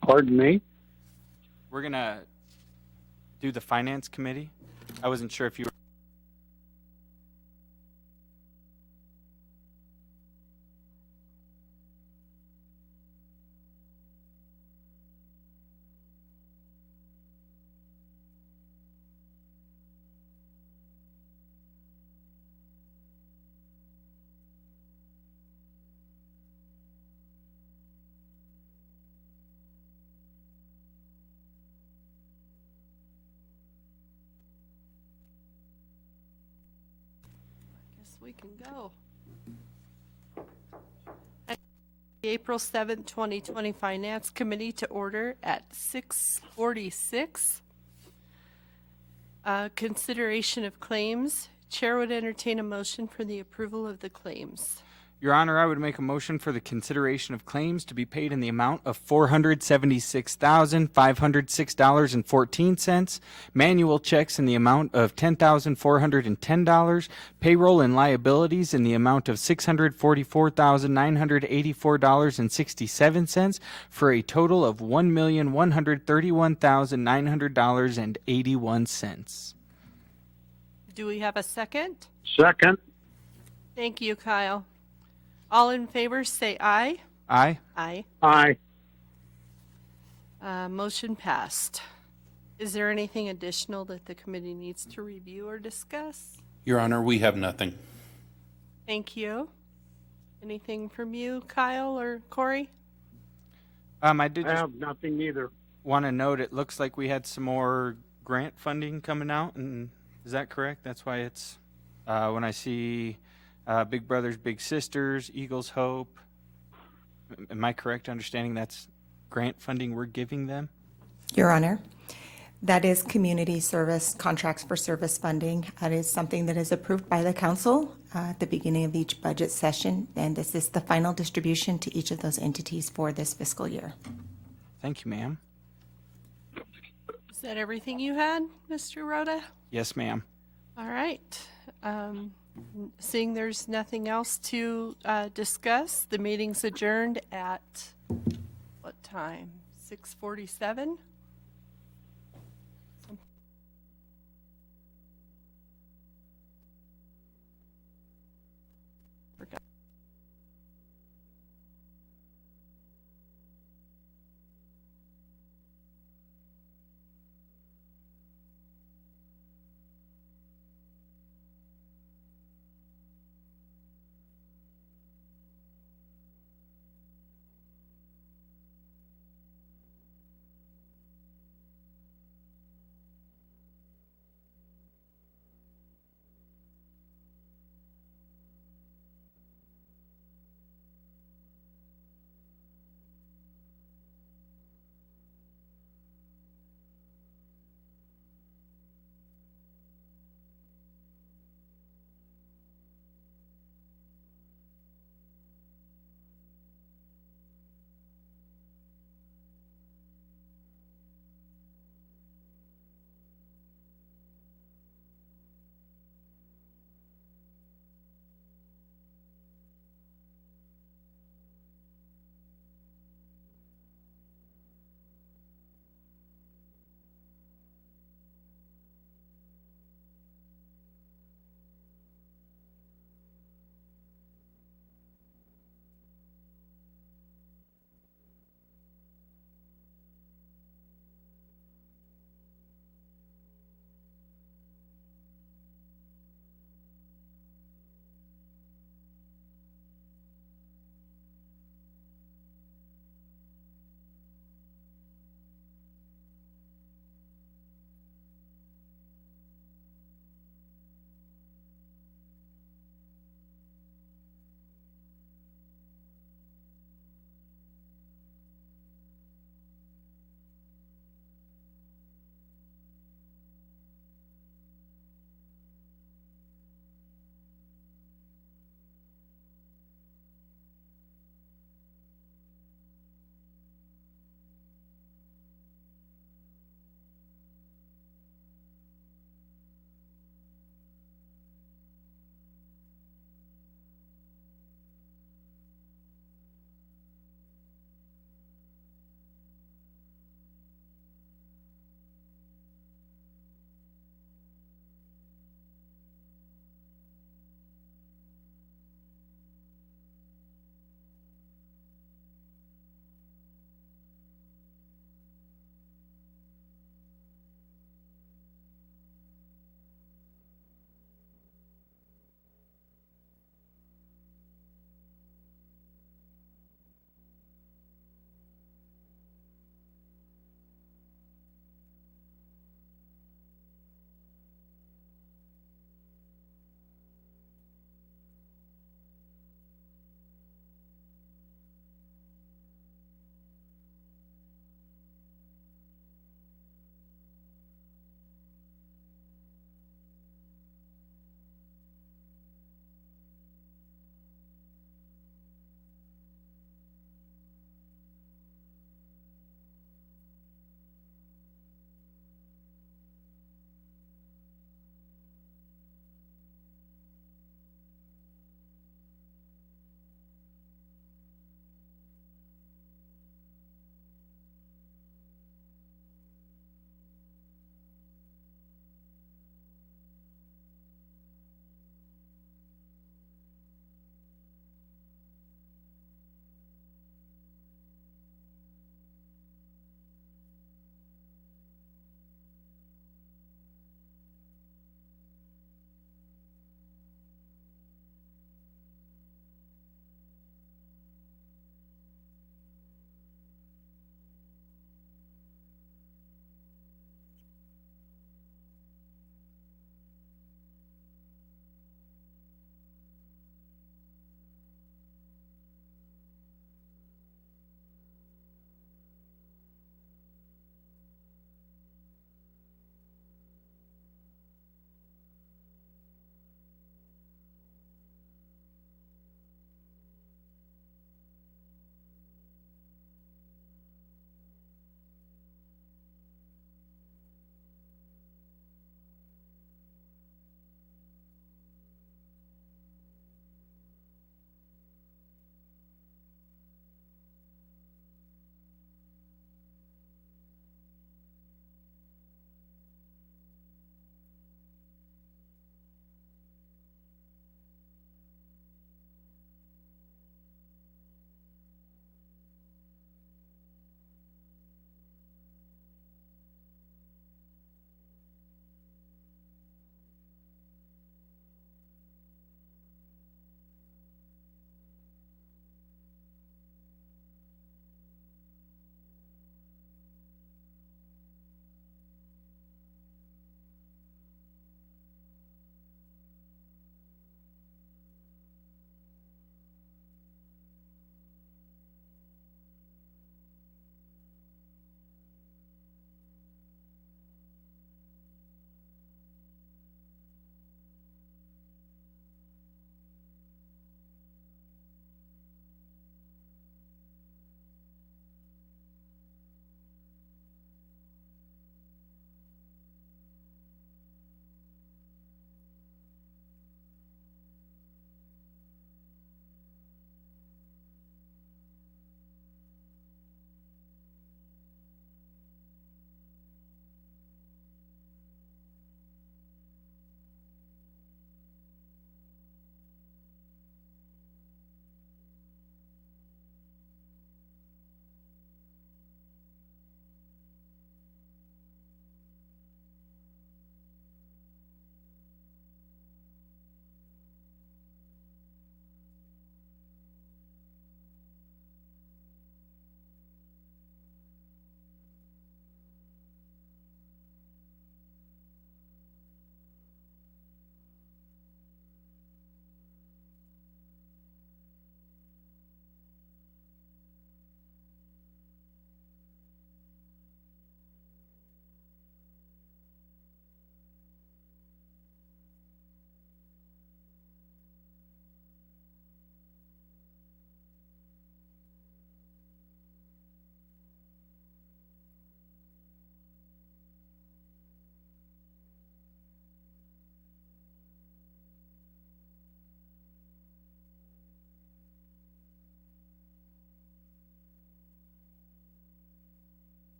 Pardon me? We're going to do the Finance Committee. I wasn't sure if you were. We can go. The April 7th, 2020 Finance Committee to order at 6:46. Consideration of claims. Chair would entertain a motion for the approval of the claims. Your Honor, I would make a motion for the consideration of claims to be paid in the amount of $476,506.14, manual checks in the amount of $10,410, payroll and liabilities in the amount of $644,984.67, for a total of $1,131,900.81. Do we have a second? Second. Thank you, Kyle. All in favor say aye. Aye. Aye. Aye. Motion passed. Is there anything additional that the committee needs to review or discuss? Your Honor, we have nothing. Thank you. Anything from you, Kyle or Corey? I did I just have nothing either. want to note it looks like we had some more grant funding coming out, and is that correct? That's why it's when I see Big Brothers Big Sisters, Eagles Hope, am I correct understanding that's grant funding we're giving them? Your Honor, that is community service contracts for service funding. That is something that is approved by the council at the beginning of each budget session, and this is the final distribution to each of those entities for this fiscal year. Thank you, ma'am. Is that everything you had, Mr. Rhoda? Yes, ma'am. All right. Seeing there's nothing else to discuss, the meeting's adjourned at what time? 6:47?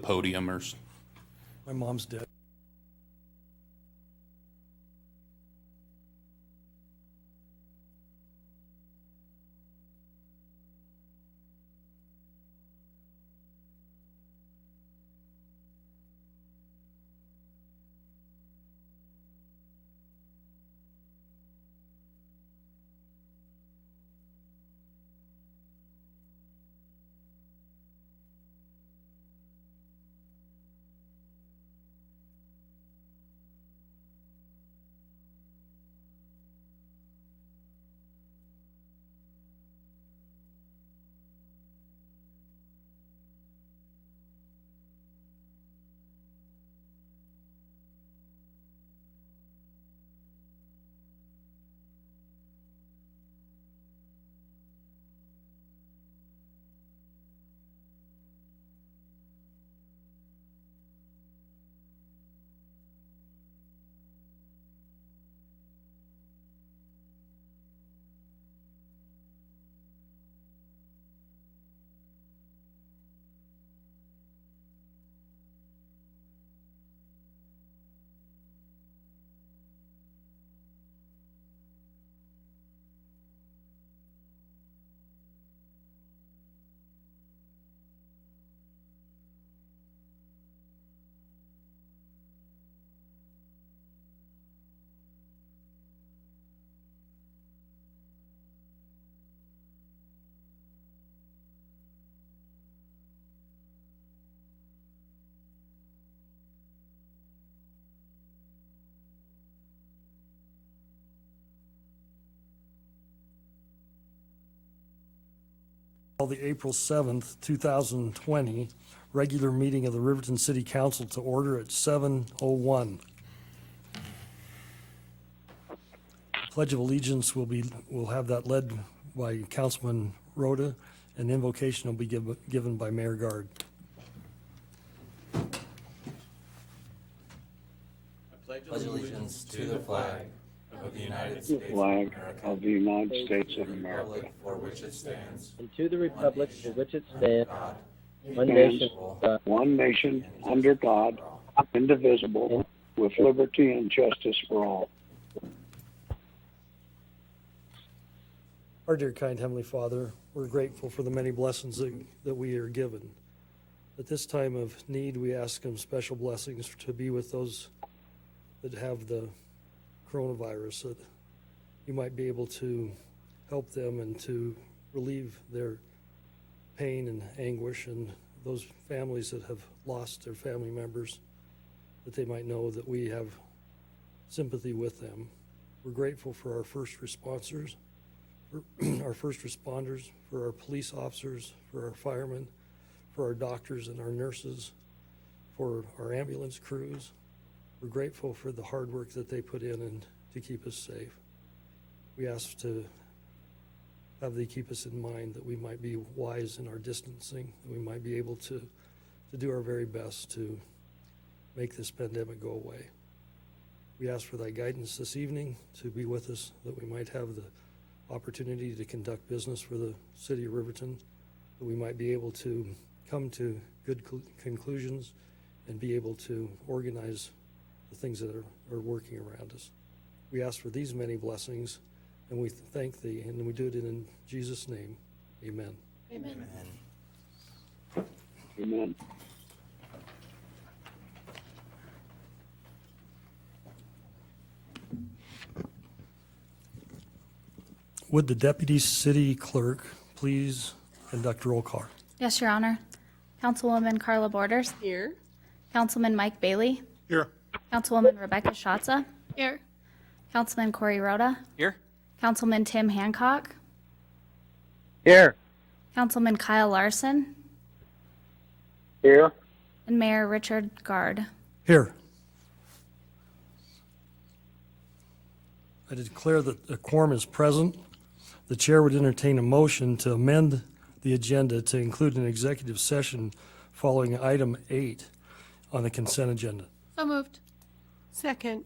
podium or My mom's dead. Call the April 7th, 2020 regular meeting of the Riverton City Council to order at 7:01. Pledge of Allegiance we'll have that led by Councilman Rhoda, and invocation will be given by Mayor Guard. Pledge allegiance to the flag of the United The States flag of the United States of America, for which it stands, and to the republic for which it stands, one stands nation, under God, one nation, under God, indivisible, with liberty and justice for all. Our dear kind Heavenly Father, we're grateful for the many blessings that we are given. At this time of need, we ask Him special blessings to be with those that have the coronavirus, that You might be able to help them and to relieve their pain and anguish, and those families that have lost their family members, that they might know that we have sympathy with them. We're grateful for our first responders, for our police officers, for our firemen, for our doctors and our nurses, for our ambulance crews. We're grateful for the hard work that they put in and to keep us safe. We ask to have they keep us in mind, that we might be wise in our distancing, that we might be able to do our very best to make this pandemic go away. We ask for thy guidance this evening to be with us, that we might have the opportunity to conduct business for the city of Riverton, that we might be able to come to good conclusions and be able to organize the things that are working around us. We ask for these many blessings, and we thank thee, and we do it in Jesus' name. Amen. Amen. Amen. Would the deputy city clerk please conduct roll call? Yes, Your Honor. Councilwoman Carla Borders. Here. Councilman Mike Bailey. Here. Councilwoman Rebecca Schatza. Here. Councilman Corey Rhoda. Here. Councilman Tim Hancock. Here. Councilman Kyle Larson. Here. And Mayor Richard Guard. Here. I declare that a quorum is present. The chair would entertain a motion to amend the agenda to include an executive session following item 8 on the consent agenda. So moved. Second.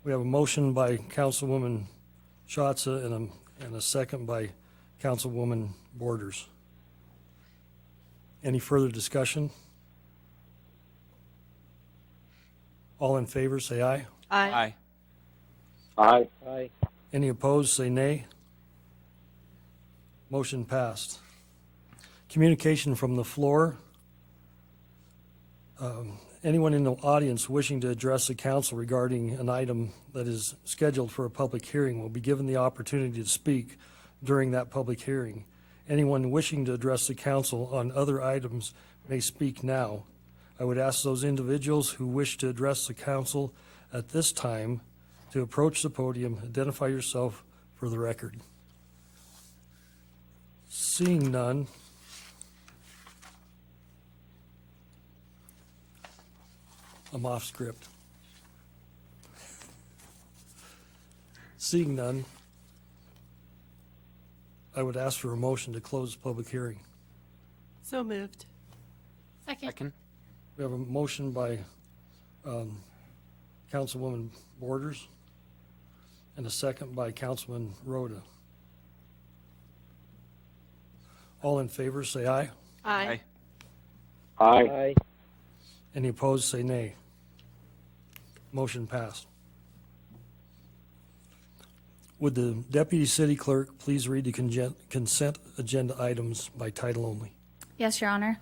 We have a motion by Councilwoman Schatza and a second by Councilwoman Borders. Any further discussion? All in favor, say aye. Aye. Aye. Aye. Any opposed, say nay. Motion passed. Communication from the floor. Anyone in the audience wishing to address the council regarding an item that is scheduled for a public hearing will be given the opportunity to speak during that public hearing. Anyone wishing to address the council on other items may speak now. I would ask those individuals who wish to address the council at this time to approach the podium, identify yourself for the record. Seeing none, I'm off script. Seeing none, I would ask for a motion to close the public hearing. So moved. Second. We have a motion by Councilwoman Borders and a second by Councilman Rhoda. All in favor, say aye. Aye. Aye. Aye. Any opposed, say nay. Motion passed. Would the Deputy City Clerk please read the consent agenda items by title only? Yes, Your Honor.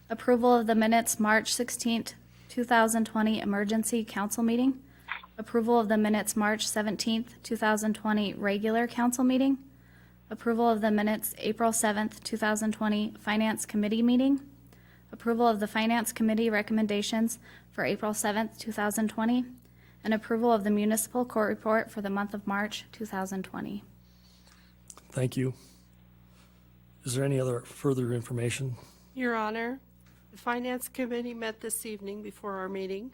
Approval of the minutes March 16th, 2020 emergency council meeting. Approval of the minutes March 17th, 2020 regular council meeting. Approval of the minutes April 7th, 2020 Finance Committee meeting. Approval of the Finance Committee recommendations for April 7th, 2020. And approval of the municipal court report for the month of March 2020. Thank you. Is there any other further information? Your Honor, the Finance Committee met this evening before our meeting.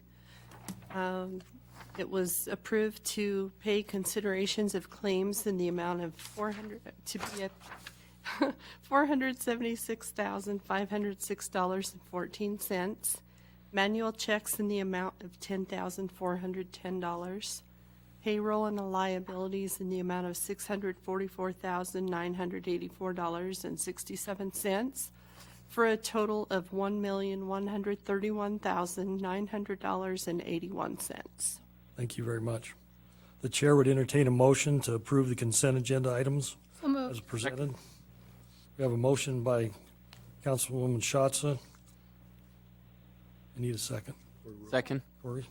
It was approved to pay considerations of claims in the amount of $476,506.14. Manual checks in the amount of $10,410. Payroll and liabilities in the amount of $644,984.67. For a total of $1,131,900.81. Thank you very much. The chair would entertain a motion to approve the consent agenda items as presented. We have a motion by Councilwoman Schatz. I need a second. Second. Corey?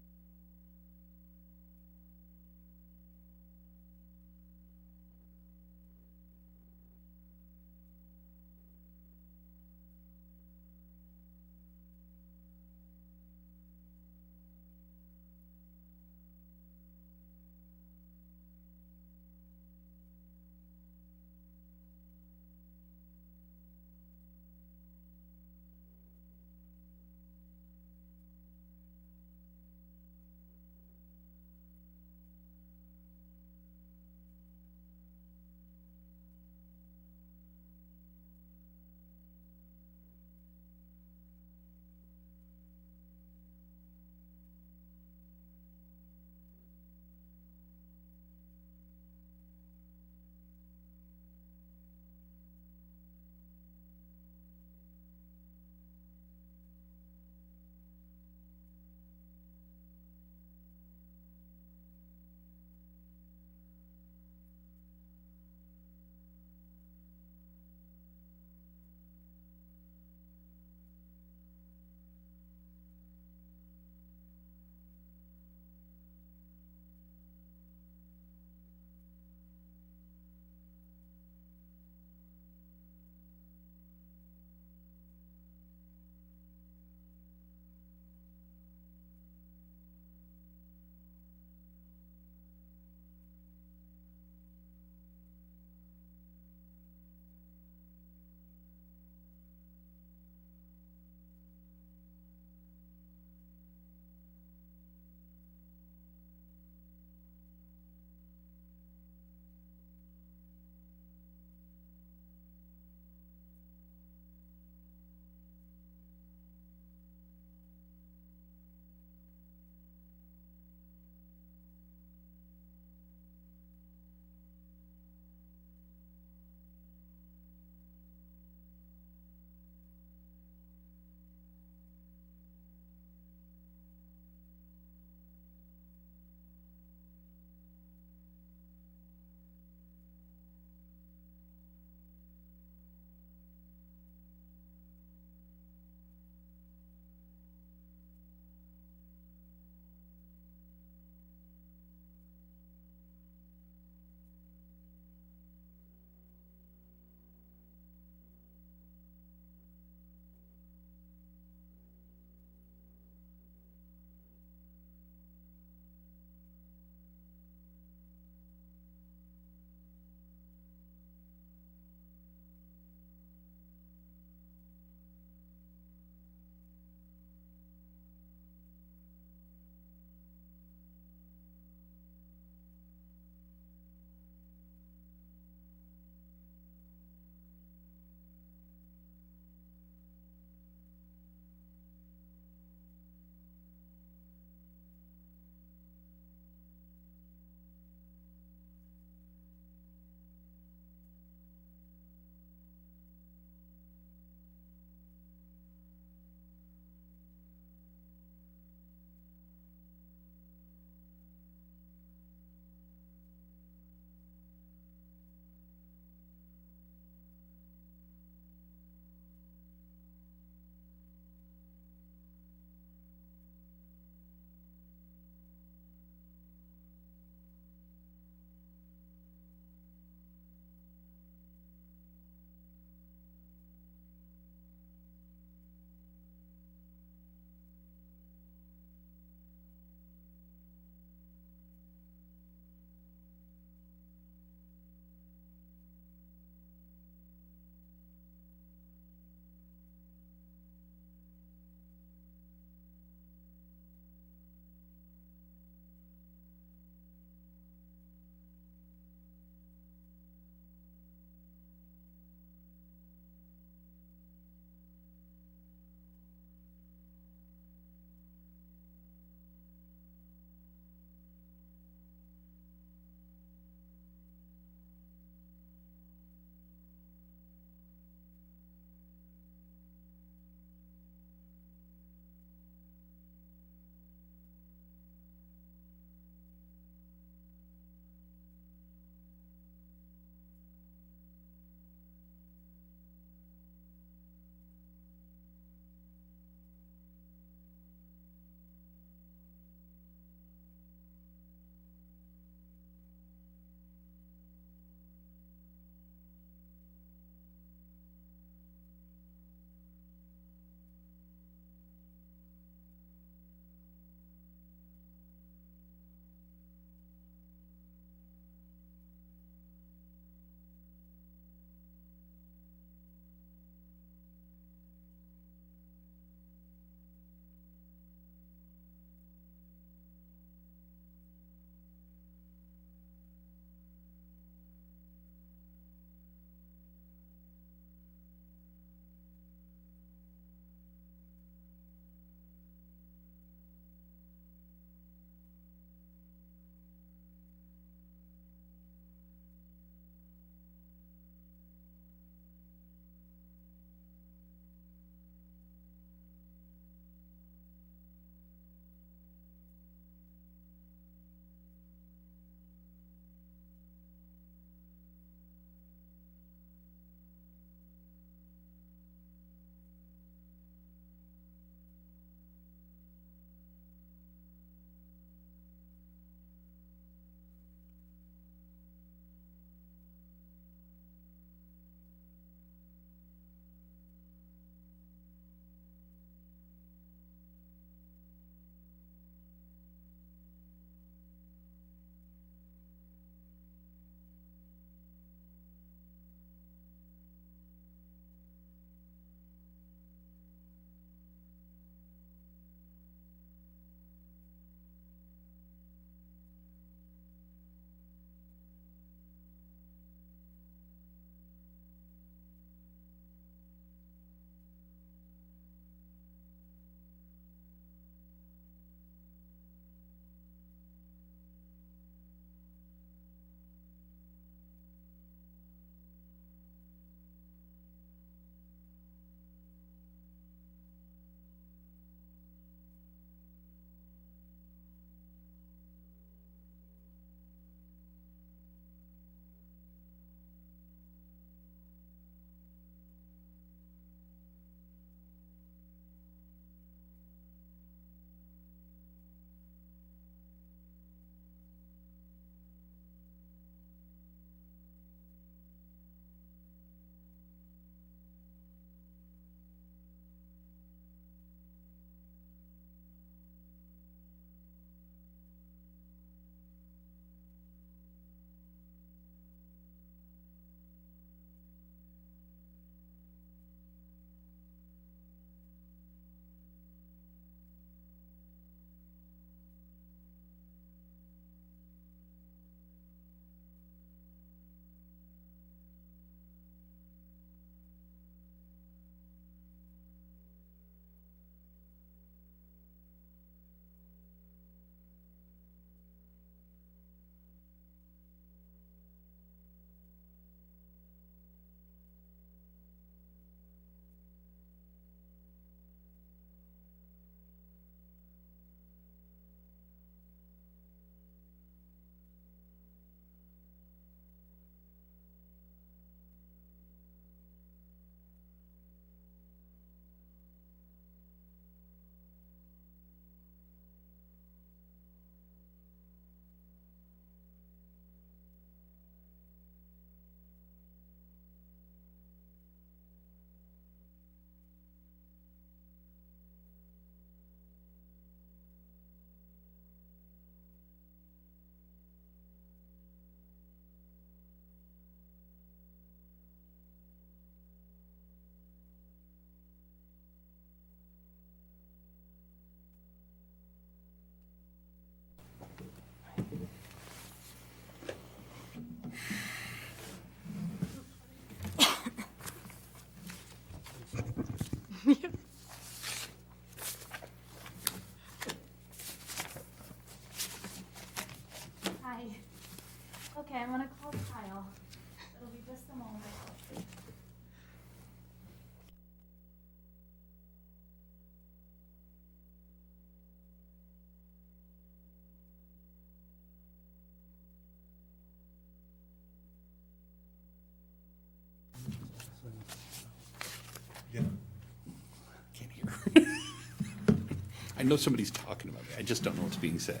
I know somebody's talking about me. I just don't know what's being said.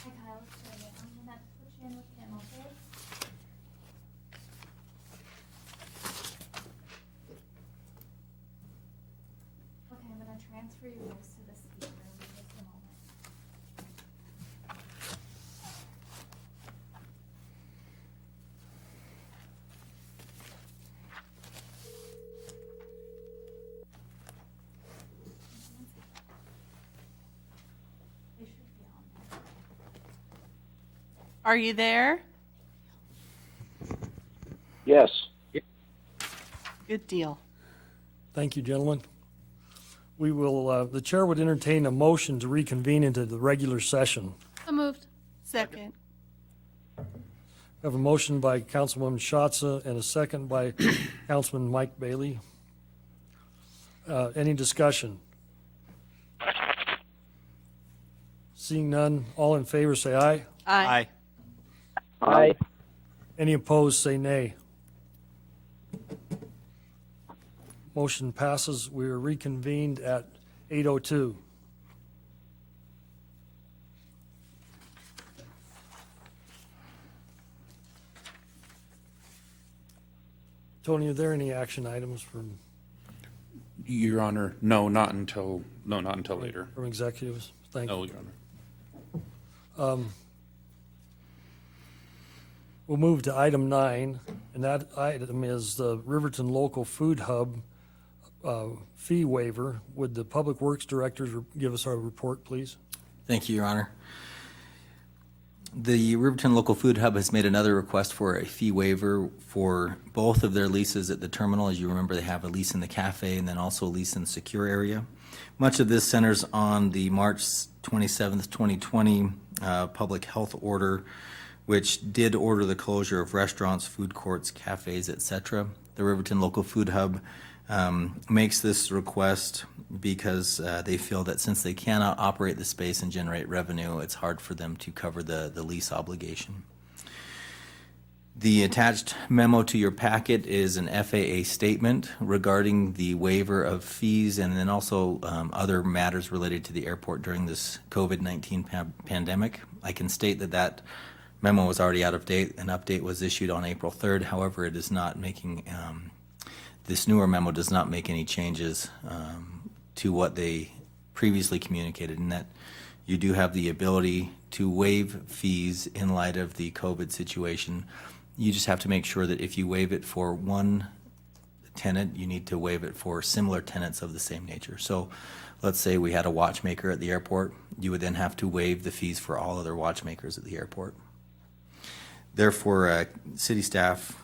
Hi, Kyle. I'm gonna put you in with Kim, okay? Okay, I'm gonna transfer you guys to the speaker in just a moment. They should be on there. Are you there? Yes. Good deal. Thank you, gentlemen. We will, the chair would entertain a motion to reconvene into the regular session. So moved. Second. We have a motion by Councilwoman Schatz and a second by Councilman Mike Bailey. Any discussion? Seeing none, all in favor say aye. Aye. Aye. Any opposed say nay. Motion passes. We are reconvened at 8:02. Tony, are there any action items from Your Honor, no, not until later. executives? Thank you. No, Your Honor. We'll move to item 9, and that item is the Riverton Local Food Hub fee waiver. Would the Public Works Director give us our report, please? Thank you, Your Honor. The Riverton Local Food Hub has made another request for a fee waiver for both of their leases at the terminal. As you remember, they have a lease in the cafe and then also a lease in the secure area. Much of this centers on the March 27th, 2020 public health order, which did order the closure of restaurants, food courts, cafes, etc. The Riverton Local Food Hub makes this request because they feel that since they cannot operate the space and generate revenue, it's hard for them to cover the lease obligation. The attached memo to your packet is an FAA statement regarding the waiver of fees and then also other matters related to the airport during this COVID-19 pandemic. I can state that that memo was already out of date. An update was issued on April 3rd. However, it is not making, this newer memo does not make any changes to what they previously communicated, in that you do have the ability to waive fees in light of the COVID situation. You just have to make sure that if you waive it for one tenant, you need to waive it for similar tenants of the same nature. So let's say we had a watchmaker at the airport, you would then have to waive the fees for all other watchmakers at the airport. Therefore, city staff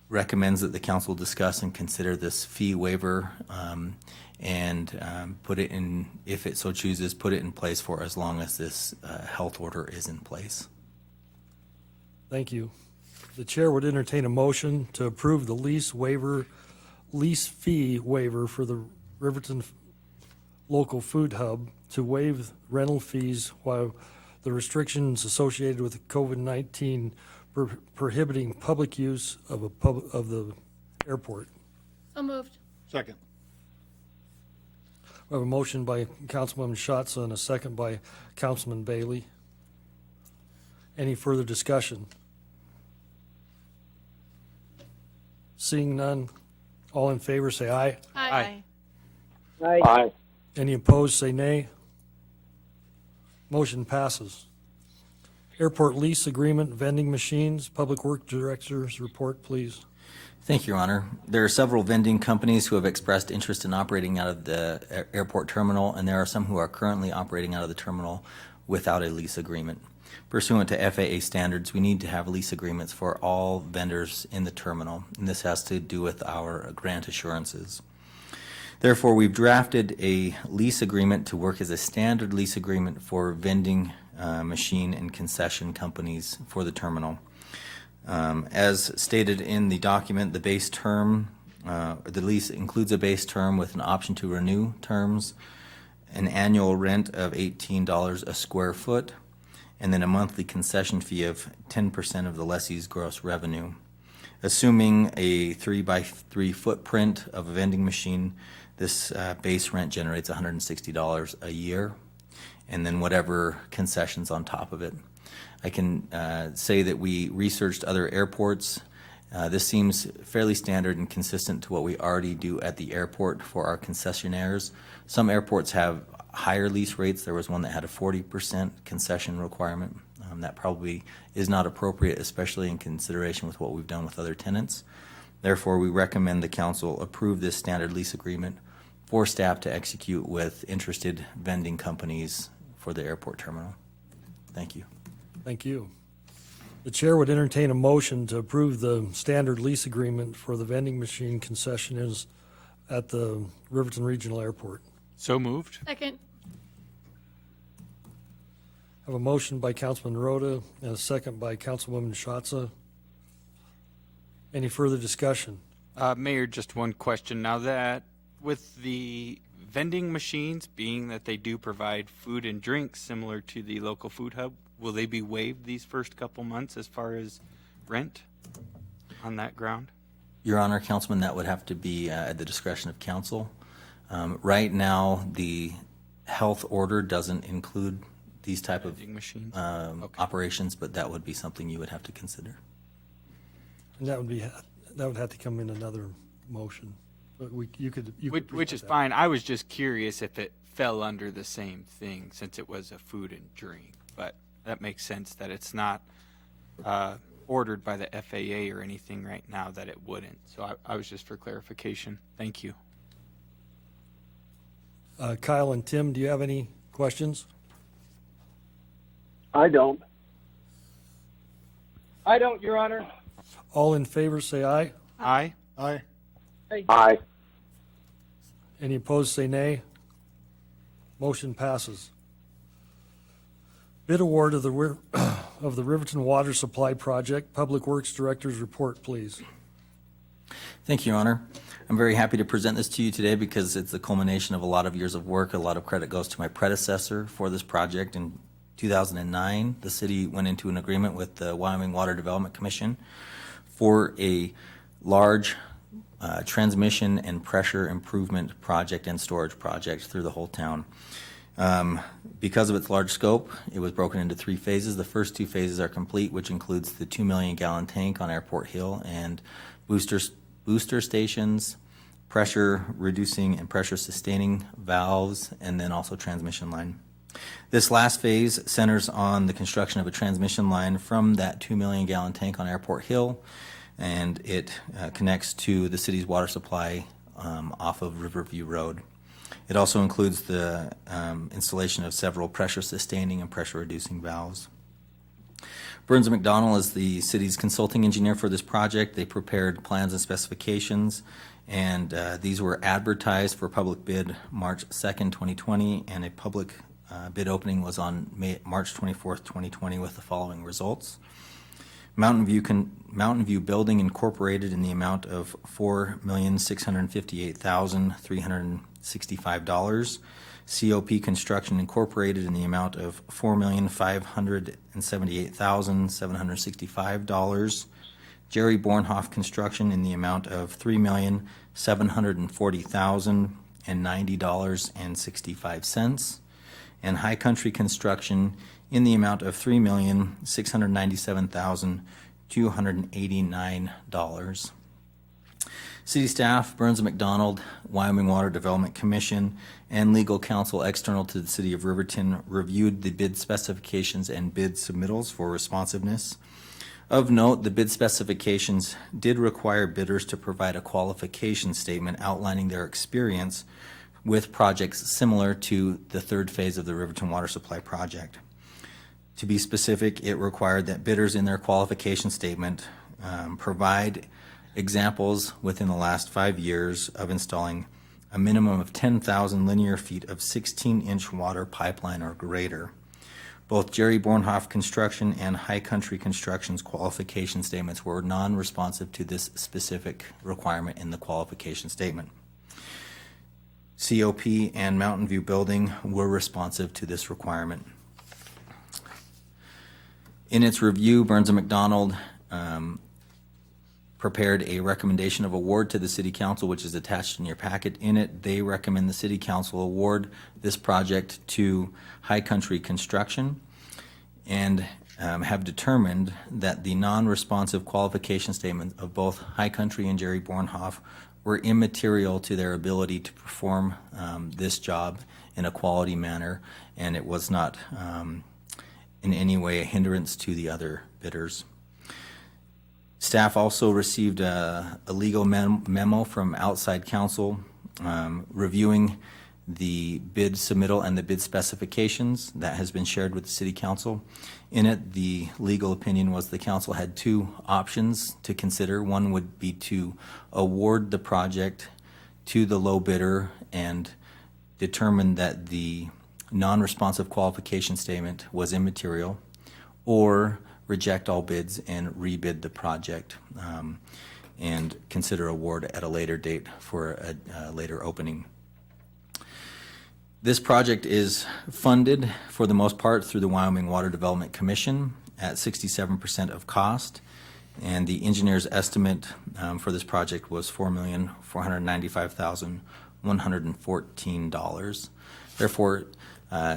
recommends that the council discuss and consider this fee waiver and put it in, if it so chooses, put it in place for as long as this health order is in place. Thank you. The chair would entertain a motion to approve the lease fee waiver for the Riverton Local Food Hub to waive rental fees while the restrictions associated with COVID-19 prohibiting public use of the airport. So moved. Second. We have a motion by Councilwoman Schatz and a second by Councilman Bailey. Any further discussion? Seeing none, all in favor say aye. Aye. Aye. Any opposed say nay. Motion passes. Airport lease agreement, vending machines, Public Works Director's report, please. Thank you, Your Honor. There are several vending companies who have expressed interest in operating out of the airport terminal, and there are some who are currently operating out of the terminal without a lease agreement. Pursuant to FAA standards, we need to have lease agreements for all vendors in the terminal, and this has to do with our grant assurances. Therefore, we've drafted a lease agreement to work as a standard lease agreement for vending machine and concession companies for the terminal. As stated in the document, the base term, the lease includes a base term with an option to renew terms, an annual rent of $18 a square foot, and then a monthly concession fee of 10% of the lessee's gross revenue. Assuming a 3x3 footprint of a vending machine, this base rent generates $160 a year, and then whatever concessions on top of it. I can say that we researched other airports. This seems fairly standard and consistent to what we already do at the airport for our concessionaires. Some airports have higher lease rates. There was one that had a 40% concession requirement. That probably is not appropriate, especially in consideration with what we've done with other tenants. Therefore, we recommend the council approve this standard lease agreement for staff to execute with interested vending companies for the airport terminal. Thank you. Thank you. The chair would entertain a motion to approve the standard lease agreement for the vending machine concessionaires at the Riverton Regional Airport. So moved. Second. I have a motion by Councilman Rhoda and a second by Councilwoman Schatza. Any further discussion? Mayor, just one question. Now that with the vending machines, being that they do provide food and drinks similar to the local food hub, will they be waived these first couple months as far as rent on that ground? Your Honor, Councilman, that would have to be at the discretion of council. Right now, the health order doesn't include these type of Vending machines? operations, but that would be something you would have to consider. And that would have to come in another motion. But you could Which present is that. fine. I was just curious if it fell under the same thing since it was a food and drink. But that makes sense that it's not ordered by the FAA or anything right now that it wouldn't. So I was just for clarification. Thank you. Kyle and Tim, do you have any questions? I don't. I don't, Your Honor. All in favor, say aye. Aye. Aye. Aye. Any opposed, say nay. Motion passes. Bid award of the Riverton Water Supply Project. Public Works Director's report, please. Thank you, Your Honor. I'm very happy to present this to you today because it's the culmination of a lot of years of work. A lot of credit goes to my predecessor for this project. In 2009, the city went into an agreement with the Wyoming Water Development Commission for a large transmission and pressure improvement project and storage project through the whole town. Because of its large scope, it was broken into 3 phases. The first 2 phases are complete, which includes the 2 million gallon tank on Airport Hill and booster stations, pressure reducing and pressure sustaining valves, and then also transmission line. This last phase centers on the construction of a transmission line from that 2 million gallon tank on Airport Hill, and it connects to the city's water supply off of Riverview Road. It also includes the installation of several pressure sustaining and pressure reducing valves. Burns & McDonnell is the city's consulting engineer for this project. They prepared plans and specifications, and these were advertised for public bid March 2nd, 2020, and a public bid opening was on March 24th, 2020 with the following results. Mountain View Building Incorporated in the amount of $4,658,365. COP Construction Incorporated in the amount of $4,578,765. Jerry Bornhoff Construction in the amount of $3,740,090.65. And High Country Construction in the amount of $3,697,289. City staff, Burns & McDonnell, Wyoming Water Development Commission, and legal counsel external to the City of Riverton reviewed the bid specifications and bid submittals for responsiveness. Of note, the bid specifications did require bidders to provide a qualification statement outlining their experience with projects similar to the 3rd phase of the Riverton Water Supply Project. To be specific, it required that bidders in their qualification statement provide examples within the last 5 years of installing a minimum of 10,000 linear feet of 16-inch water pipeline or greater. Both Jerry Bornhoff Construction and High Country Construction's qualification statements were non-responsive to this specific requirement in the qualification statement. COP and Mountain View Building were responsive to this requirement. In its review, Burns & McDonnell prepared a recommendation of award to the city council, which is attached in your packet. In it, they recommend the city council award this project to High Country Construction, and have determined that the non-responsive qualification statement of both High Country and Jerry Bornhoff were immaterial to their ability to perform this job in a quality manner, and it was not in any way a hindrance to the other bidders. Staff also received a legal memo from outside counsel reviewing the bid submittal and the bid specifications that has been shared with the city council. In it, the legal opinion was the council had two options to consider. One would be to award the project to the low bidder and determine that the non-responsive qualification statement was immaterial, or reject all bids and rebid the project and consider award at a later date for a later opening. This project is funded for the most part through the Wyoming Water Development Commission at 67% of cost, and the engineer's estimate for this project was $4,495,114. Therefore,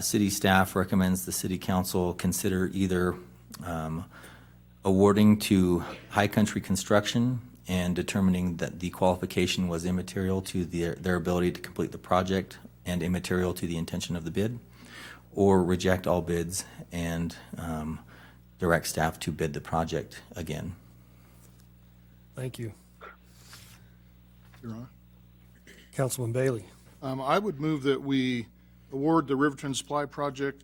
city staff recommends the city council consider either awarding to High Country Construction and determining that the qualification was immaterial to their ability to complete the project and immaterial to the intention of the bid, or reject all bids and direct staff to bid the project again. Thank you. Your Honor. Councilman Bailey. I would move that we award the Riverton Supply Project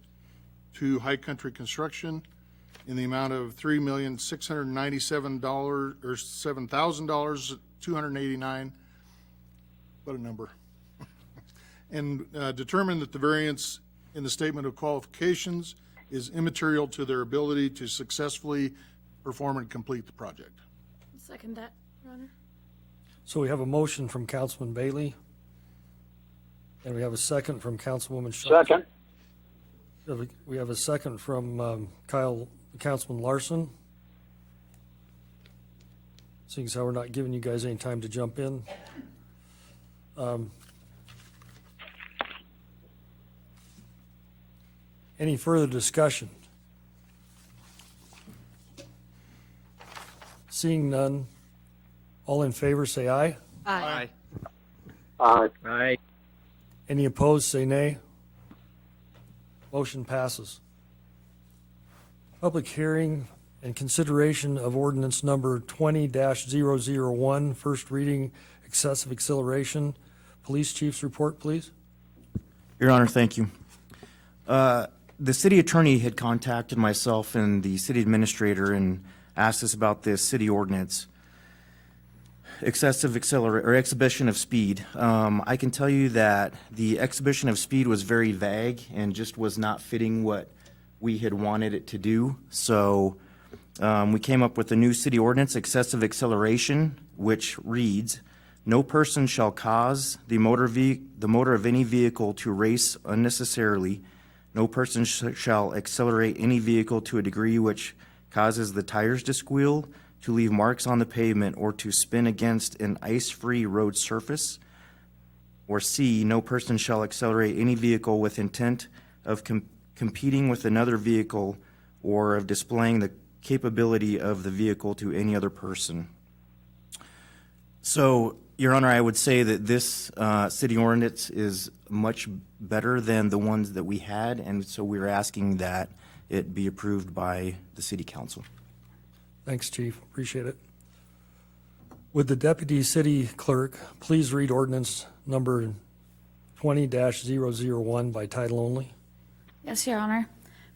to High Country Construction in the amount of $3,697 or $7,000, $289. What a number. And determine that the variance in the statement of qualifications is immaterial to their ability to successfully perform and complete the project. Second that, Your Honor. So we have a motion from Councilman Bailey, and we have a second from Councilwoman Sharp. Second. We have a second from Councilman Larson. Seeing as how we're not giving you guys any time to jump in. Any further discussion? Seeing none, all in favor say aye. Aye. Aye. Any opposed say nay. Motion passes. Public hearing and consideration of ordinance number 20-001, first reading, excessive acceleration. Police Chief's report, please. Your Honor, thank you. The city attorney had contacted myself and the city administrator and asked us about this city ordinance, excessive or exhibition of speed. I can tell you that the exhibition of speed was very vague and just was not fitting what we had wanted it to do. So we came up with a new city ordinance, excessive acceleration, which reads, "No person shall cause the motor of any vehicle to race unnecessarily. No person shall accelerate any vehicle to a degree which causes the tires to squeal, to leave marks on the pavement, or to spin against an ice-free road surface." Or C, no person shall accelerate any vehicle with intent of competing with another vehicle or of displaying the capability of the vehicle to any other person. So, Your Honor, I would say that this city ordinance is much better than the ones that we had, and so we're asking that it be approved by the city council. Thanks, Chief. Appreciate it. Would the deputy city clerk please read ordinance number 20-001 by title only? Yes, Your Honor.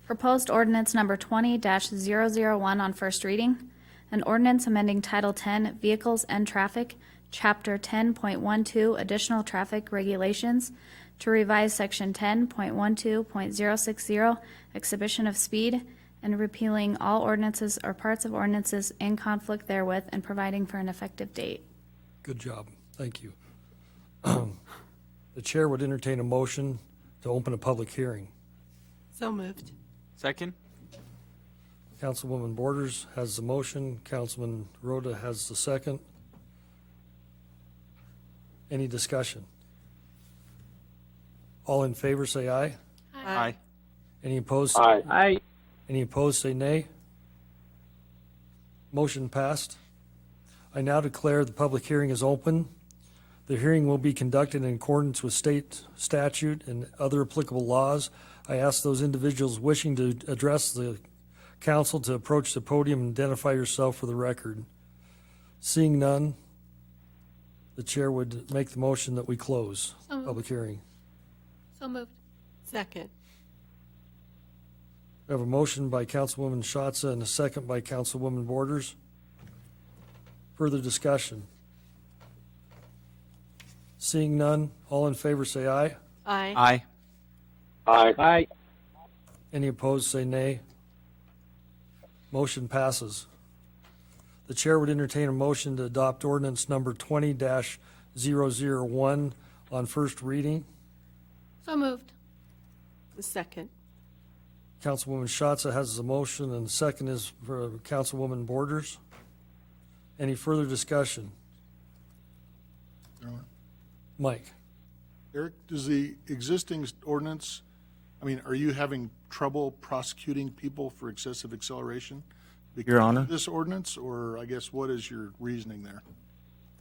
Proposed ordinance number 20-001 on first reading. An ordinance amending Title 10 Vehicles and Traffic, Chapter 10.12 Additional Traffic Regulations to revise Section 10.12.060 Exhibition of Speed, and repealing all ordinances or parts of ordinances in conflict therewith and providing for an effective date. Good job. Thank you. The chair would entertain a motion to open a public hearing. So moved. Second? Councilwoman Borders has the motion. Councilman Rhoda has the second. Any discussion? All in favor, say aye. Aye. Any opposed? Aye. Aye. Any opposed, say nay. Motion passed. I now declare the public hearing is open. The hearing will be conducted in accordance with state statute and other applicable laws. I ask those individuals wishing to address the council to approach the podium and identify yourself for the record. Seeing none, the chair would make the motion that we close So moved. public hearing. So moved. Second. We have a motion by Councilwoman Schatz and a second by Councilwoman Borders. Further discussion? Seeing none, all in favor say aye. Aye. Aye. Aye. Aye. Any opposed say nay. Motion passes. The chair would entertain a motion to adopt ordinance number 20-001 on first reading. So moved. The second. Councilwoman Schatz has the motion, and the second is for Councilwoman Borders. Any further discussion? Your Honor. Mike? Eric, does the existing ordinance, are you having trouble prosecuting people for excessive acceleration? because Your Honor. of this ordinance, or I guess what is your reasoning there?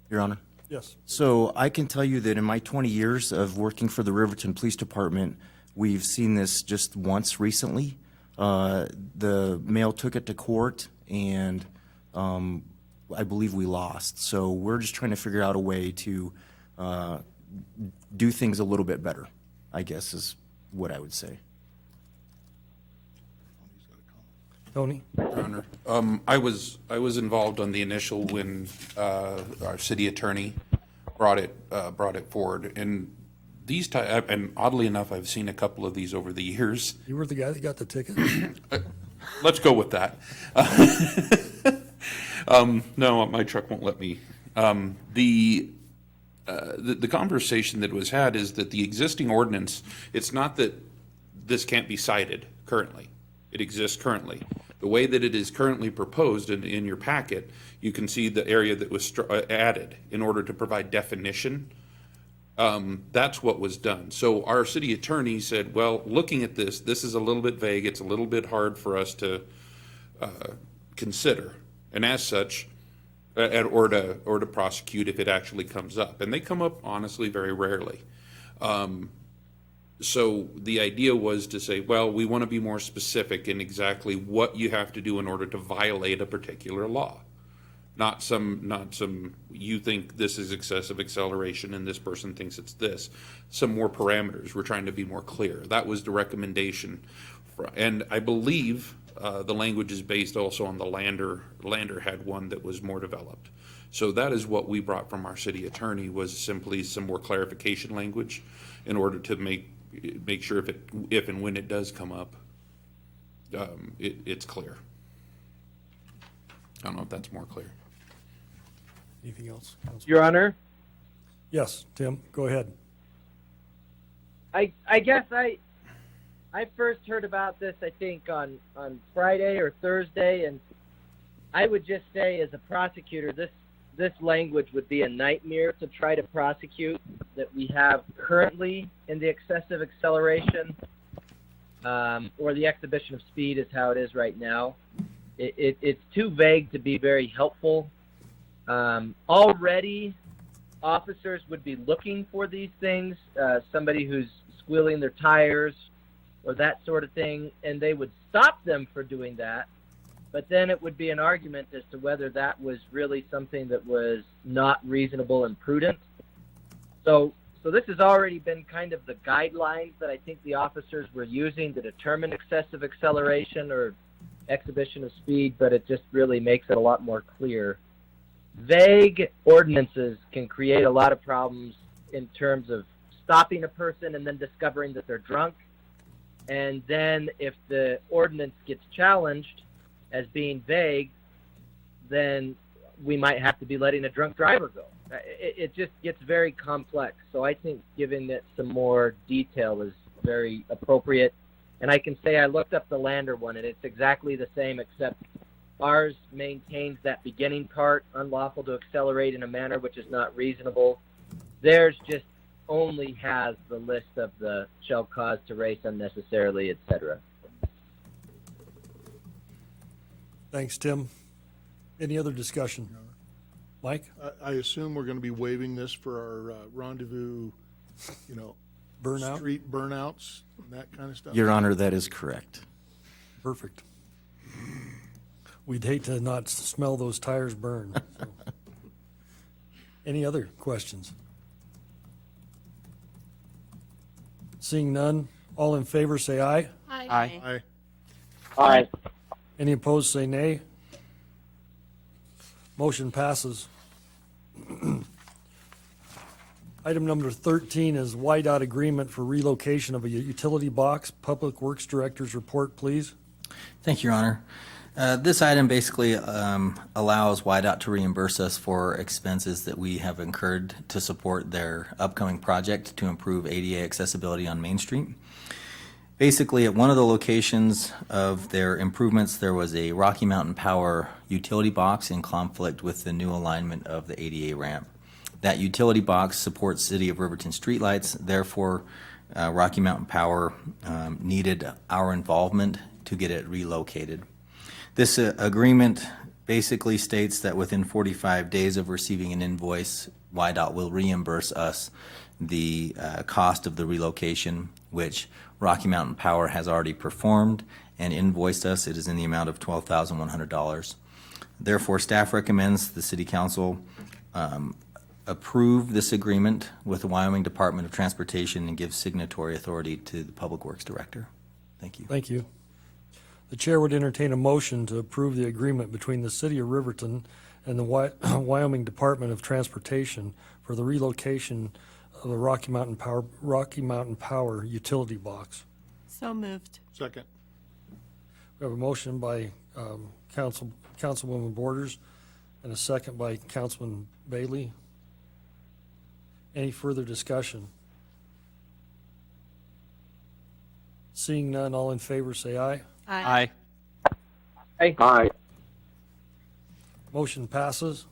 Your Honor. Yes. So I can tell you that in my 20 years of working for the Riverton Police Department, we've seen this just once recently. The male took it to court, and I believe we lost. So we're just trying to figure out a way to do things a little bit better, I guess is what I would say. Tony? Your Honor. I was involved on the initial when our city attorney brought it forward, and these and oddly enough, I've seen a couple of these over the years. You were the guy that got the ticket? Let's go with that. No, my truck won't let me. The conversation that was had is that the existing ordinance, it's not that this can't be cited currently. It exists currently. The way that it is currently proposed in your packet, you can see the area that was added in order to provide definition. That's what was done. So our city attorney said, well, looking at this is a little bit vague. It's a little bit hard for us to consider. And as such, or to prosecute if it actually comes up. And they come up, honestly, very rarely. So the idea was to say, well, we want to be more specific in exactly what you have to do in order to violate a particular law. Not some, you think this is excessive acceleration and this person thinks it's this. Some more parameters. We're trying to be more clear. That was the recommendation. And I believe the language is based also on the Lander had one that was more developed. So that is what we brought from our city attorney, was simply some more clarification language in order to make sure if and when it does come up, it's clear. I don't know if that's more clear. Anything else? Your Honor, Yes, Tim, go ahead. I guess I first heard about this, I think, on Friday or Thursday, and I would just say, as a prosecutor, this language would be a nightmare to try to prosecute that we have currently in the excessive acceleration or the exhibition of speed is how it is right now. It's too vague to be very helpful. Already, officers would be looking for these things, somebody who's squealing their tires or that sort of thing, and they would stop them for doing that. But then it would be an argument as to whether that was really something that was not reasonable and prudent. So this has already been kind of the guidelines that I think the officers were using to determine excessive acceleration or exhibition of speed, but it just really makes it a lot more clear. Vague ordinances can create a lot of problems in terms of stopping a person and then discovering that they're drunk. And then if the ordinance gets challenged as being vague, then we might have to be letting a drunk driver go. It just gets very complex. So I think giving it some more detail is very appropriate. And I can say I looked up the Lander one, and it's exactly the same, except ours maintains that beginning part, unlawful to accelerate in a manner which is not reasonable. Theirs just only has the list of the shall cause to race unnecessarily, etc. Thanks, Tim. Any other discussion? Mike? I assume we're going to be waiving this for our rendezvous, Burnout? street burnouts and that kind of stuff? Your Honor, that is correct. Perfect. We'd hate to not smell those tires burn. So. Any other questions? Seeing none, all in favor say aye. Aye. Aye. Aye. Any opposed say nay. Motion passes. Item number 13 is YDOT agreement for relocation of a utility box. Public Works Director's report, please. Thank you, Your Honor. This item basically allows YDOT to reimburse us for expenses that we have incurred to support their upcoming project to improve ADA accessibility on Main Street. Basically, at one of the locations of their improvements, there was a Rocky Mountain Power utility box in conflict with the new alignment of the ADA ramp. That utility box supports City of Riverton streetlights. Therefore, Rocky Mountain Power needed our involvement to get it relocated. This agreement basically states that within 45 days of receiving an invoice, YDOT will reimburse us the cost of the relocation, which Rocky Mountain Power has already performed and invoiced us. It is in the amount of $12,100. Therefore, staff recommends the City Council approve this agreement with the Wyoming Department of Transportation and give signatory authority to the Public Works Director. Thank you. Thank you. The chair would entertain a motion to approve the agreement between the City of Riverton and the Wyoming Department of Transportation for the relocation of the Rocky Mountain Power utility box. So moved. Second. We have a motion by Councilwoman Borders and a second by Councilman Bailey. Any further discussion? Seeing none, all in favor say aye. Aye. Aye. Motion passes.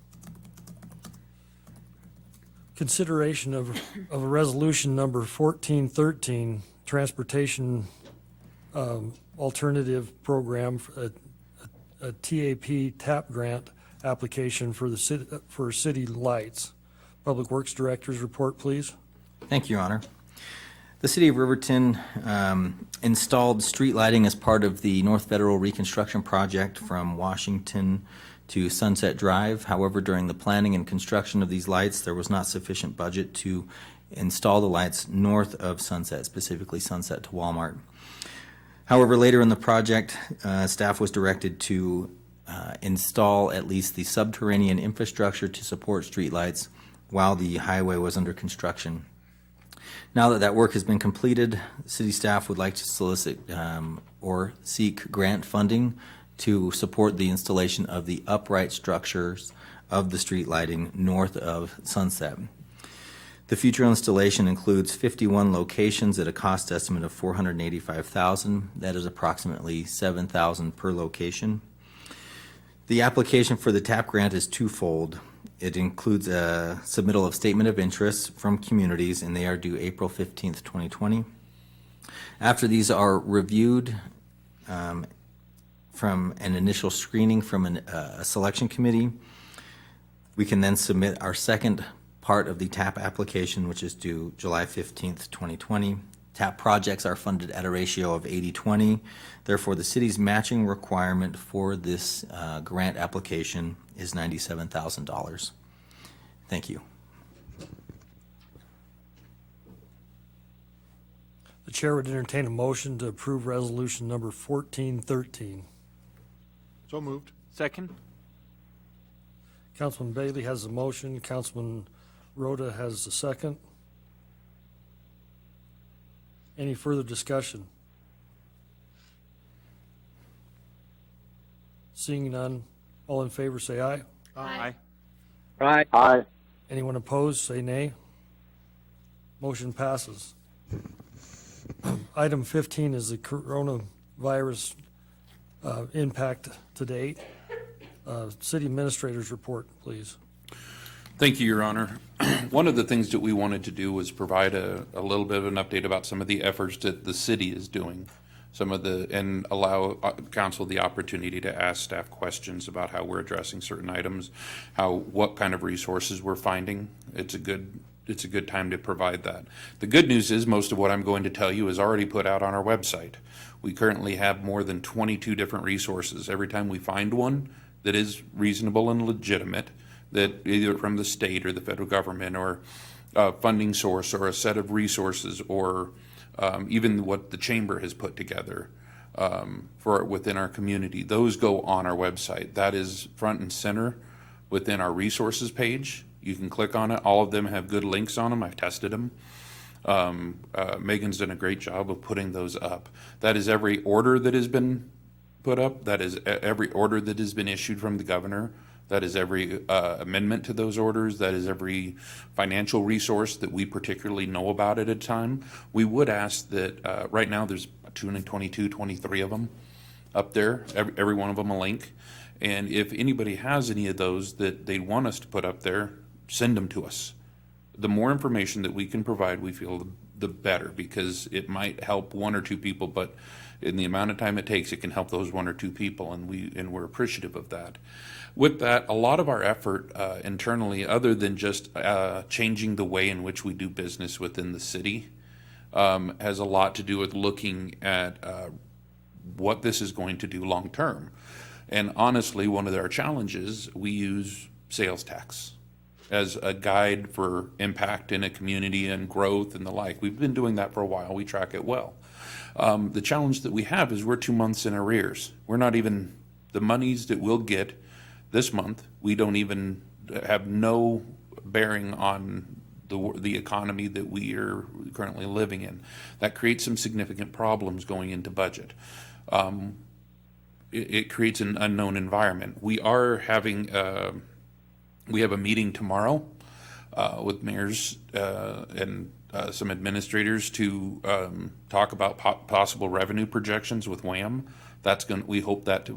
Consideration of a resolution number 1413, Transportation Alternative Program, a TAP TAP grant application for the city, for city lights. Public Works Director's report, please. Thank you, Your Honor. The City of Riverton installed street lighting as part of the North Federal Reconstruction Project from Washington to Sunset Drive. However, during the planning and construction of these lights, there was not sufficient budget to install the lights north of Sunset, specifically Sunset to Walmart. However, later in the project, staff was directed to install at least the subterranean infrastructure to support streetlights while the highway was under construction. Now that that work has been completed, city staff would like to solicit or seek grant funding to support the installation of the upright structures of the street lighting north of Sunset. The future installation includes 51 locations at a cost estimate of $485,000. That is approximately $7,000 per location. The application for the TAP grant is twofold. It includes a submittal of statement of interest from communities, and they are due April 15th, 2020. After these are reviewed from an initial screening from a selection committee, we can then submit our second part of the TAP application, which is due July 15th, 2020. TAP projects are funded at a ratio of 80-20. Therefore, the city's matching requirement for this grant application is $97,000. Thank you. The chair would entertain a motion to approve resolution number 1413. So moved. Second? Councilman Bailey has the motion. Councilman Rhoda has the second. Any further discussion? Seeing none, all in favor say aye. Aye. Right. Aye. Anyone opposed, say nay. Motion passes. Item 15 is the coronavirus impact to date. City Administrator's report, please. Thank you, Your Honor. One of the things that we wanted to do was provide a little bit of an update about some of the efforts that the city is doing, and allow council the opportunity to ask staff questions about how we're addressing certain items, what kind of resources we're finding. It's a good time to provide that. The good news is most of what I'm going to tell you is already put out on our website. We currently have more than 22 different resources. Every time we find one that is reasonable and legitimate, that either from the state or the federal government or a funding source or a set of resources or even what the chamber has put together for within our community, those go on our website. That is front and center within our resources page. You can click on it. All of them have good links on them. I've tested them. Megan's done a great job of putting those up. That is every order that has been put up. That is every order that has been issued from the governor. That is every amendment to those orders. That is every financial resource that we particularly know about at a time. We would ask that right now there's 22, 23 of them up there, every one of them a link. And if anybody has any of those that they want us to put up there, send them to us. The more information that we can provide, we feel the better, because it might help one or two people, but in the amount of time it takes, it can help those one or two people, and we're appreciative of that. With that, a lot of our effort internally, other than just changing the way in which we do business within the city, has a lot to do with looking at what this is going to do long term. And honestly, one of our challenges, we use sales tax as a guide for impact in a community and growth and the like. We've been doing that for a while. We track it well. The challenge that we have is we're 2 months in arrears. We're not even, the monies that we'll get this month, we don't even have no bearing on the economy that we are currently living in. That creates some significant problems going into budget. It creates an unknown environment. We are having, we have a meeting tomorrow with mayors and some administrators to talk about possible revenue projections with WHAM. We hope that's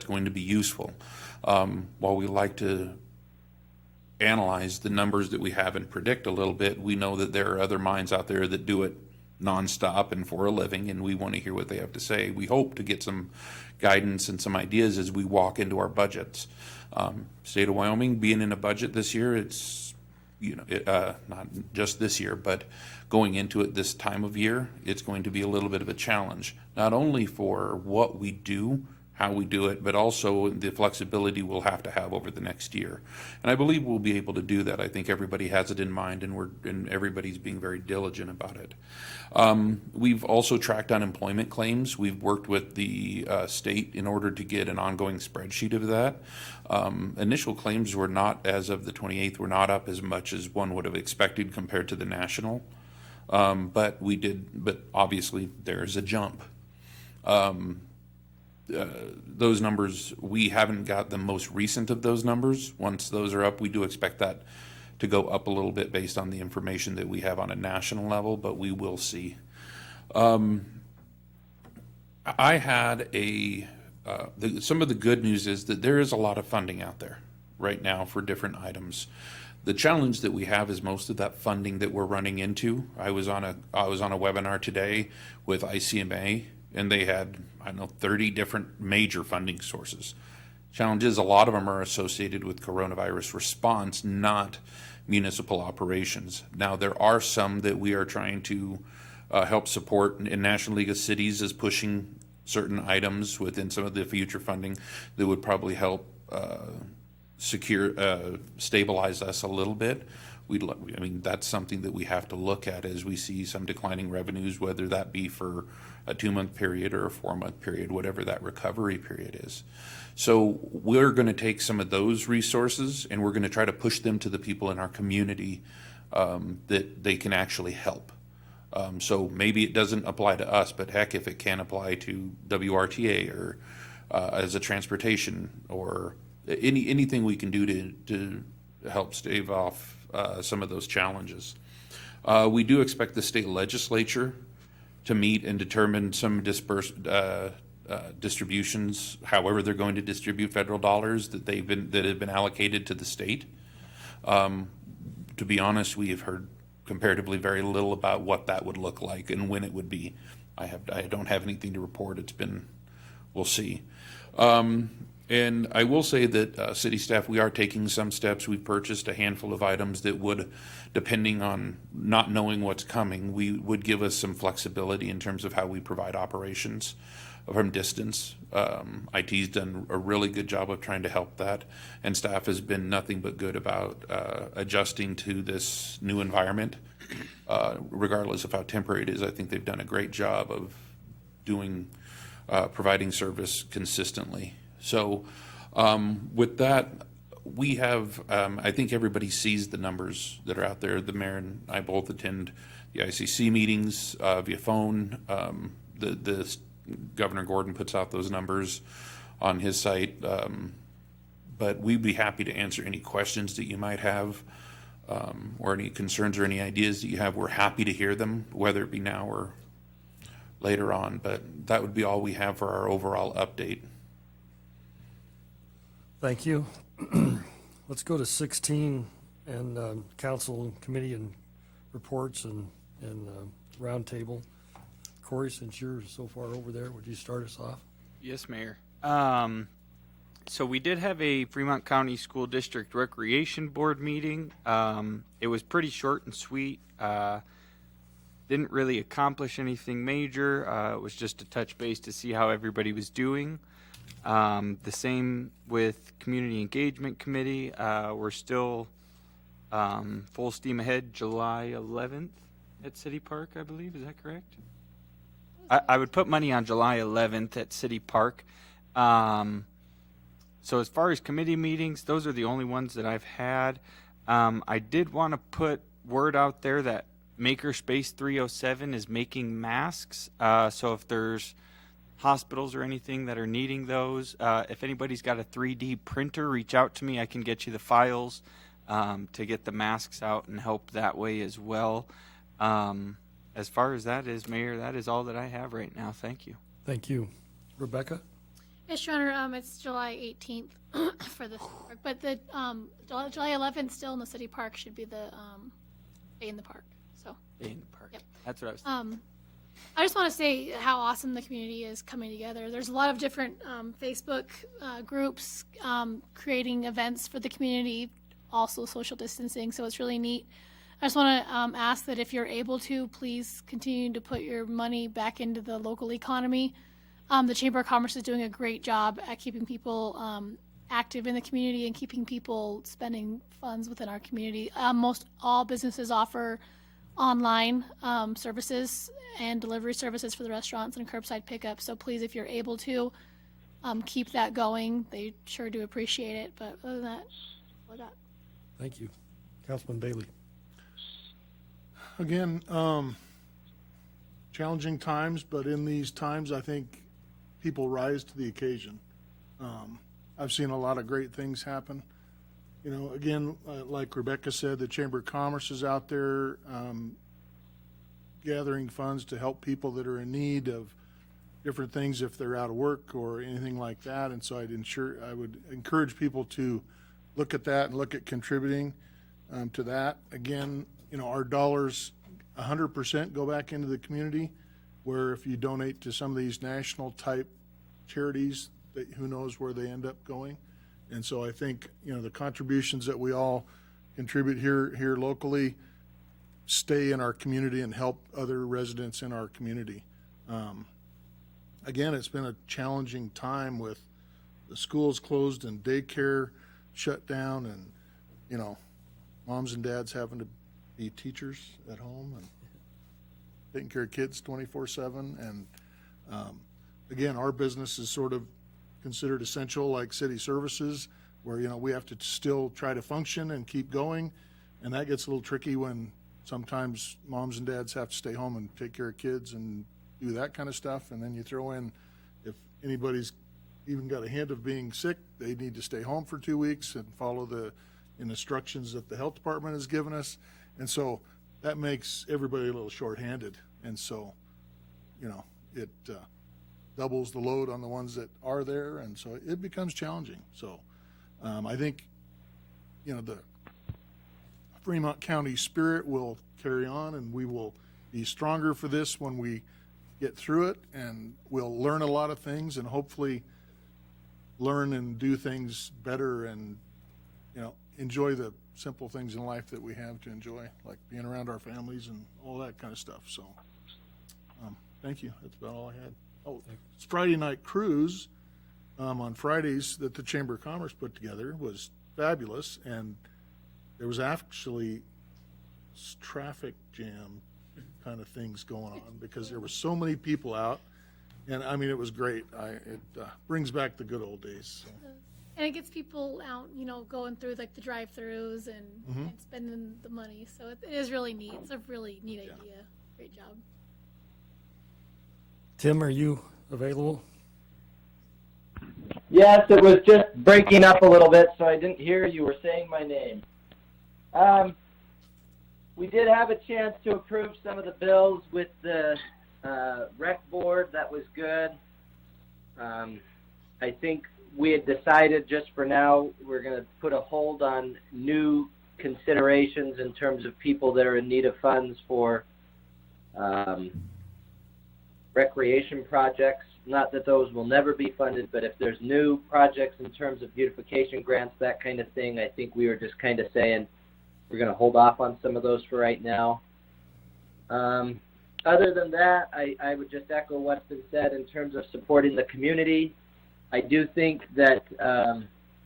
going to be useful. While we like to analyze the numbers that we have and predict a little bit, we know that there are other minds out there that do it nonstop and for a living, and we want to hear what they have to say. We hope to get some guidance and some ideas as we walk into our budgets. State of Wyoming being in a budget this year, it's, not just this year, but going into it this time of year, it's going to be a little bit of a challenge, not only for what we do, how we do it, but also the flexibility we'll have to have over the next year. And I believe we'll be able to do that. I think everybody has it in mind, and everybody's being very diligent about it. We've also tracked unemployment claims. We've worked with the state in order to get an ongoing spreadsheet of that. Initial claims were not, as of the 28th, were not up as much as one would have expected compared to the national. But obviously there's a jump. Those numbers, we haven't got the most recent of those numbers. Once those are up, we do expect that to go up a little bit based on the information that we have on a national level, but we will see. I had some of the good news is that there is a lot of funding out there right now for different items. The challenge that we have is most of that funding that we're running into. I was on a webinar today with ICMA, and they had, 30 different major funding sources. Challenge is a lot of them are associated with coronavirus response, not municipal operations. Now, there are some that we are trying to help support, and National League of Cities is pushing certain items within some of the future funding that would probably help stabilize us a little bit. That's something that we have to look at as we see some declining revenues, whether that be for a 2-month period or a 4-month period, whatever that recovery period is. So we're going to take some of those resources and we're going to try to push them to the people in our community that they can actually help. So maybe it doesn't apply to us, but heck, if it can apply to WRTA or as a transportation or anything we can do to help stave off some of those challenges. We do expect the state legislature to meet and determine some distributions, however they're going to distribute federal dollars that have been allocated to the state. To be honest, we have heard comparatively very little about what that would look like and when it would be. I don't have anything to report. We'll see. And I will say that city staff, we are taking some steps. We've purchased a handful of items that would, depending on not knowing what's coming, would give us some flexibility in terms of how we provide operations from distance. IT's done a really good job of trying to help that, and staff has been nothing but good about adjusting to this new environment. Regardless of how temporary it is, I think they've done a great job of providing service consistently. So with that, we have, I think everybody sees the numbers that are out there. The mayor and I both attend the ICC meetings via phone. The Governor Gordon puts out those numbers on his site. But we'd be happy to answer any questions that you might have, or any concerns or any ideas that you have. We're happy to hear them, whether it be now or later on. But that would be all we have for our overall update. Thank you. Let's go to 16 and council and committee and reports and roundtable. Corey, since you're so far over there, would you start us off? Yes, Mayor. So we did have a Fremont County School District Recreation Board meeting. It was pretty short and sweet. Didn't really accomplish anything major. It was just a touch base to see how everybody was doing. The same with Community Engagement Committee. We're still full steam ahead July 11th at City Park, I believe. Is that correct? I would put money on July 11th at City Park. So as far as committee meetings, those are the only ones that I've had. I did want to put word out there that Makerspace 307 is making masks. So if there's hospitals or anything that are needing those, if anybody's got a 3D printer, reach out to me. I can get you the files to get the masks out and help that way as well. As far as that is, Mayor, that is all that I have right now. Thank you. Thank you. Rebecca? Yes, Your Honor, it's July 18th for the park, but the July 11th still in the city park should be the day in the park. So Day in the park. Yep. That's what I was I just want to say how awesome the community is coming together. There's a lot of different Facebook groups creating events for the community, also social distancing, so it's really neat. I just want to ask that if you're able to, please continue to put your money back into the local economy. The Chamber of Commerce is doing a great job at keeping people active in the community and keeping people spending funds within our community. Most all businesses offer online services and delivery services for the restaurants and curbside pickup. So please, if you're able to, keep that going. They sure do appreciate it. But other than that, all I got. Thank you. Councilman Bailey. Again, challenging times, but in these times, I think people rise to the occasion. I've seen a lot of great things happen. You know, again, like Rebecca said, the Chamber of Commerce is out there gathering funds to help people that are in need of different things if they're out of work or anything like that. And so I would encourage people to look at that and look at contributing to that. Again, you know, our dollars 100% go back into the community, where if you donate to some of these national type charities, that who knows where they end up going. And so I think, you know, the contributions that we all contribute here locally stay in our community and help other residents in our community. Again, it's been a challenging time with the schools closed and daycare shut down, and, you know, moms and dads having to be teachers at home and taking care of kids 24/7. And again, our business is sort of considered essential, like city services, where, you know, we have to still try to function and keep going. And that gets a little tricky when sometimes moms and dads have to stay home and take care of kids and do that kind of stuff. And then you throw in, if anybody's even got a hint of being sick, they need to stay home for 2 weeks and follow the instructions that the health department has given us. And so that makes everybody a little shorthanded. And so it doubles the load on the ones that are there, and so it becomes challenging. So I think, the Fremont County spirit will carry on, and we will be stronger for this when we get through it, and we'll learn a lot of things and hopefully learn and do things better and, enjoy the simple things in life that we have to enjoy, like being around our families and all that kind of stuff. So thank you. That's about all I had. Oh, it's Friday night cruise on Fridays that the Chamber of Commerce put together was fabulous, and there was actually traffic jam kind of things going on because there were so many people out, and I mean it was great. It brings back the good old days. So. And it gets people out, going through like the drive-throughs and spending the money. So it is really neat. It's a really neat idea. Great job. Tim, are you available? Yes, it was just breaking up a little bit, so I didn't hear you were saying my name. We did have a chance to approve some of the bills with the rec board. That was good. I think we had decided just for now we're going to put a hold on new considerations in terms of people that are in need of funds for recreation projects. Not that those will never be funded, but if there's new projects in terms of beautification grants, that kind of thing, I think we were just kind of saying we're going to hold off on some of those for right now. Other than that, I would just echo what's been said in terms of supporting the community. I do think that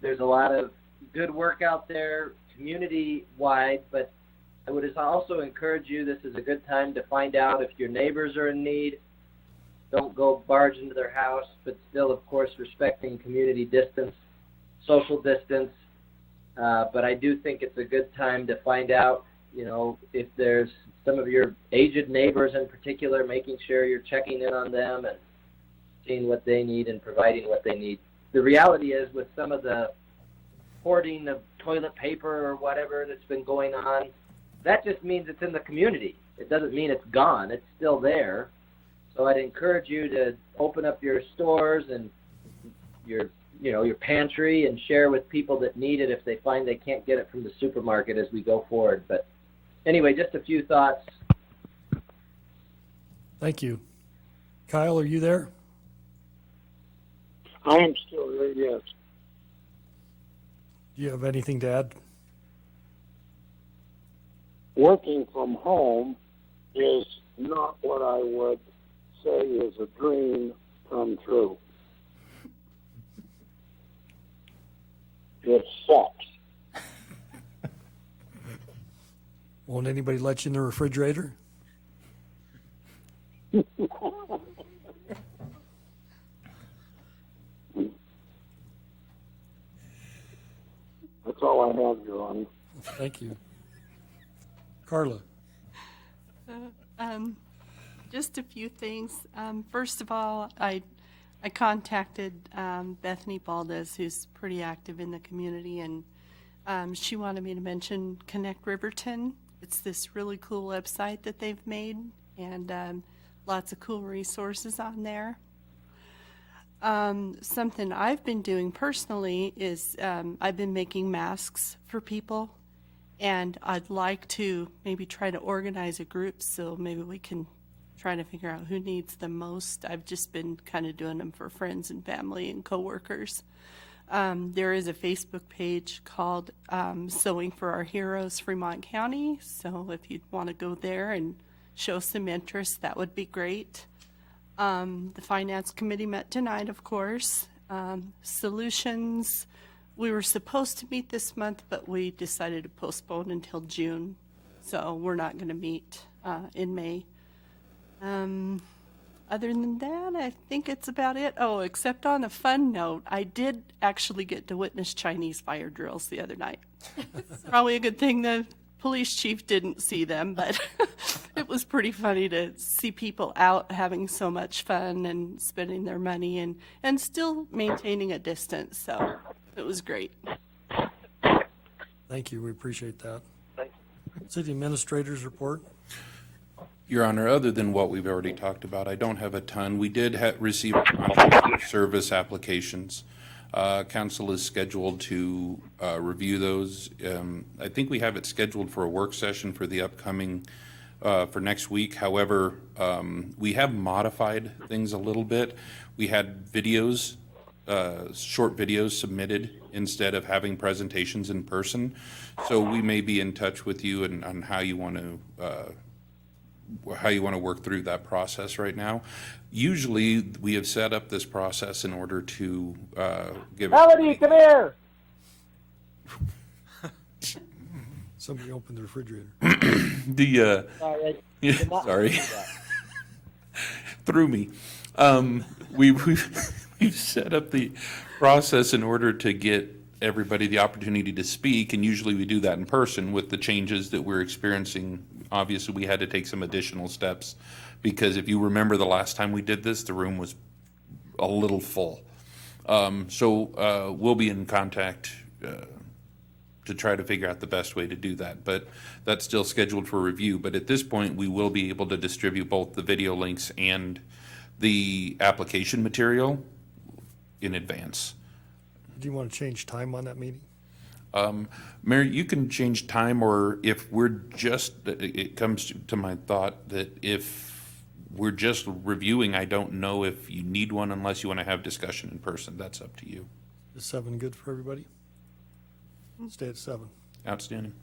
there's a lot of good work out there community-wide, but I would also encourage you, this is a good time to find out if your neighbors are in need. Don't go barge into their house, but still, of course, respecting community distance, social distance. But I do think it's a good time to find out, if there's some of your aged neighbors in particular, making sure you're checking in on them and seeing what they need and providing what they need. The reality is with some of the hoarding of toilet paper or whatever that's been going on, that just means it's in the community. It doesn't mean it's gone. It's still there. So I'd encourage you to open up your stores and your pantry and share with people that need it if they find they can't get it from the supermarket as we go forward. But anyway, just a few thoughts. Thank you. Kyle, are you there? I am still there, yes. Do you have anything to add? Working from home is not what I would say is a dream come true. It sucks. Won't anybody let you in the refrigerator? That's all I have, Your Honor. Thank you. Carla. Just a few things. First of all, I contacted Bethany Baldez, who's pretty active in the community, and she wanted me to mention Connect Riverton. It's this really cool website that they've made, and lots of cool resources on there. Something I've been doing personally is I've been making masks for people, and I'd like to maybe try to organize a group so maybe we can try to figure out who needs them most. I've just been kind of doing them for friends and family and coworkers. There is a Facebook page called Sewing for Our Heroes, Fremont County. So if you'd want to go there and show some interest, that would be great. The Finance Committee met tonight, of course. Solutions, we were supposed to meet this month, but we decided to postpone until June. So we're not going to meet in May. Other than that, I think it's about it. Oh, except on a fun note, I did actually get to witness Chinese fire drills the other night. Probably a good thing the police chief didn't see them, but it was pretty funny to see people out having so much fun and spending their money and still maintaining a distance. So it was great. Thank you. We appreciate that. City Administrator's report. Your Honor, other than what we've already talked about, I don't have a ton. We did receive service applications. Council is scheduled to review those. I think we have it scheduled for a work session for the upcoming, for next week. However, we have modified things a little bit. We had videos, short videos submitted instead of having presentations in person. So we may be in touch with you on how you want to work through that process right now. Usually, we have set up this process in order to give. Melody, come here. Somebody opened the refrigerator. Sorry, Sorry, threw me. We've set up the process in order to get everybody the opportunity to speak, and usually we do that in person. With the changes that we're experiencing, obviously we had to take some additional steps, because if you remember the last time we did this, the room was a little full. So we'll be in contact to try to figure out the best way to do that, but that's still scheduled for review. But at this point, we will be able to distribute both the video links and the application material in advance. Do you want to change time on that meeting? Mary, you can change time, or if we're just, it comes to my thought that if we're just reviewing, I don't know if you need one unless you want to have discussion in person. That's up to you. Is 7 good for everybody? Stay at 7. Outstanding.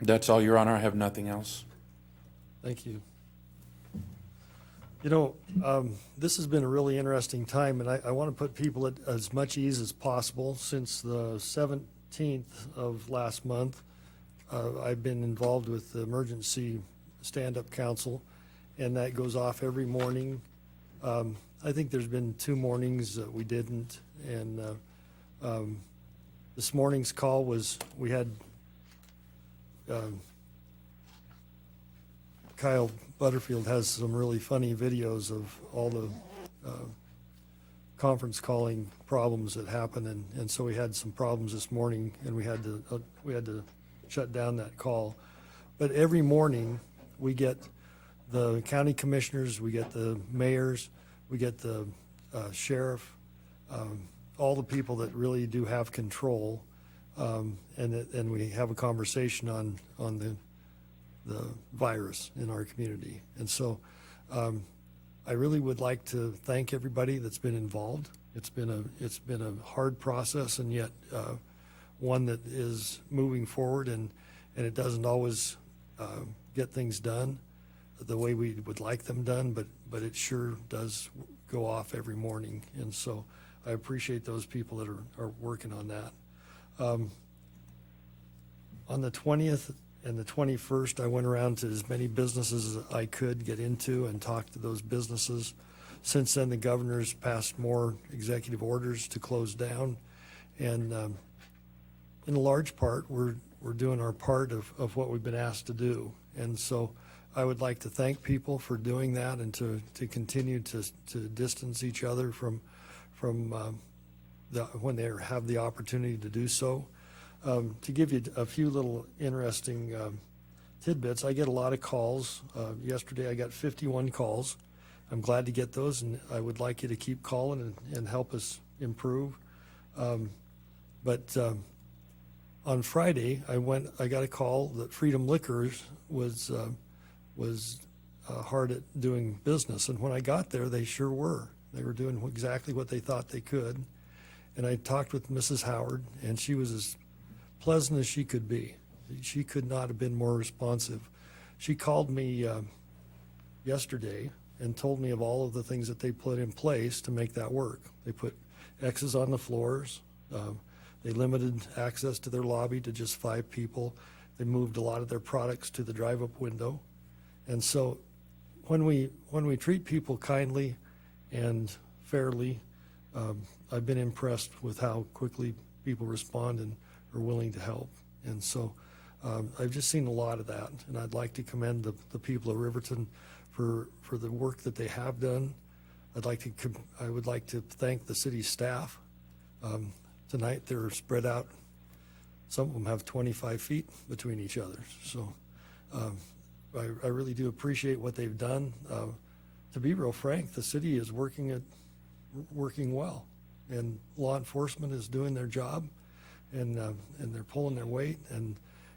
That's all, Your Honor. I have nothing else. Thank you. You know, this has been a really interesting time, and I want to put people at as much ease as possible. Since the 17th of last month, I've been involved with the Emergency Stand-Up Council, and that goes off every morning. I think there's been 2 mornings that we didn't, and this morning's call was, we had Kyle Butterfield has some really funny videos of all the conference calling problems that happen, and so we had some problems this morning, and we had to shut down that call. But every morning we get the county commissioners, we get the mayors, we get the sheriff, all the people that really do have control, and we have a conversation on the virus in our community. And so I really would like to thank everybody that's been involved. It's been a hard process, and yet one that is moving forward, and it doesn't always get things done the way we would like them done, but it sure does go off every morning. And so I appreciate those people that are working on that. On the 20th and the 21st, I went around to as many businesses as I could get into and talk to those businesses. Since then, the governor's passed more executive orders to close down, and in a large part, we're doing our part of what we've been asked to do. And so I would like to thank people for doing that, and to continue to distance each other from when they have the opportunity to do so. To give you a few little interesting tidbits, I get a lot of calls. Yesterday I got 51 calls. I'm glad to get those, and I would like you to keep calling and help us improve. But on Friday, I got a call that Freedom Liquors was hard at doing business, and when I got there, they sure were. They were doing exactly what they thought they could. And I talked with Mrs. Howard, and she was as pleasant as she could be. She could not have been more responsive. She called me yesterday and told me of all of the things that they put in place to make that work. They put X's on the floors. They limited access to their lobby to just 5 people. They moved a lot of their products to the drive-up window. And so when we treat people kindly and fairly, I've been impressed with how quickly people respond and are willing to help. And so I've just seen a lot of that, and I'd like to commend the people of Riverton for the work that they have done. I would like to thank the city staff. Tonight they're spread out. Some of them have 25 feet between each other. So I really do appreciate what they've done. To be real frank, the city is working well, and law enforcement is doing their job, and they're pulling their weight, and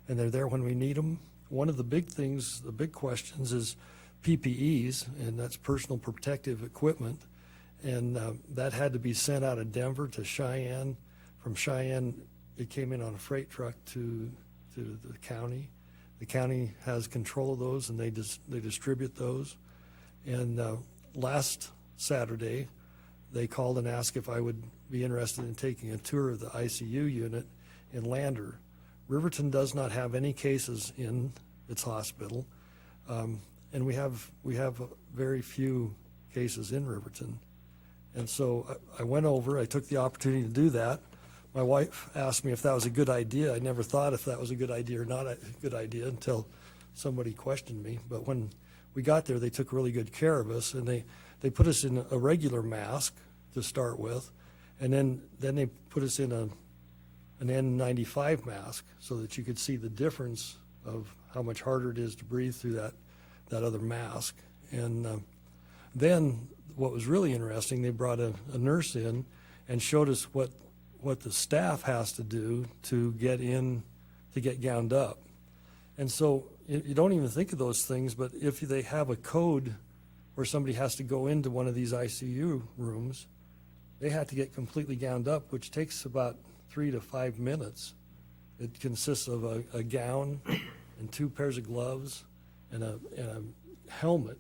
they're there when we need them. One of the big things, the big questions is PPEs, and that's personal protective equipment, and that had to be sent out of Denver to Cheyenne. From Cheyenne, it came in on a freight truck to the county. The county has control of those, and they distribute those. And last Saturday, they called and asked if I would be interested in taking a tour of the ICU unit in Lander. Riverton does not have any cases in its hospital, and we have very few cases in Riverton. And so I went over. I took the opportunity to do that. My wife asked me if that was a good idea. I never thought if that was a good idea or not a good idea until somebody questioned me. But when we got there, they took really good care of us, and they put us in a regular mask to start with, and then they put us in an N95 mask so that you could see the difference of how much harder it is to breathe through that other mask. And then what was really interesting, they brought a nurse in and showed us what the staff has to do to get gowned up. And so you don't even think of those things, but if they have a code where somebody has to go into one of these ICU rooms, they have to get completely gowned up, which takes about 3 to 5 minutes. It consists of a gown and 2 pairs of gloves and a helmet,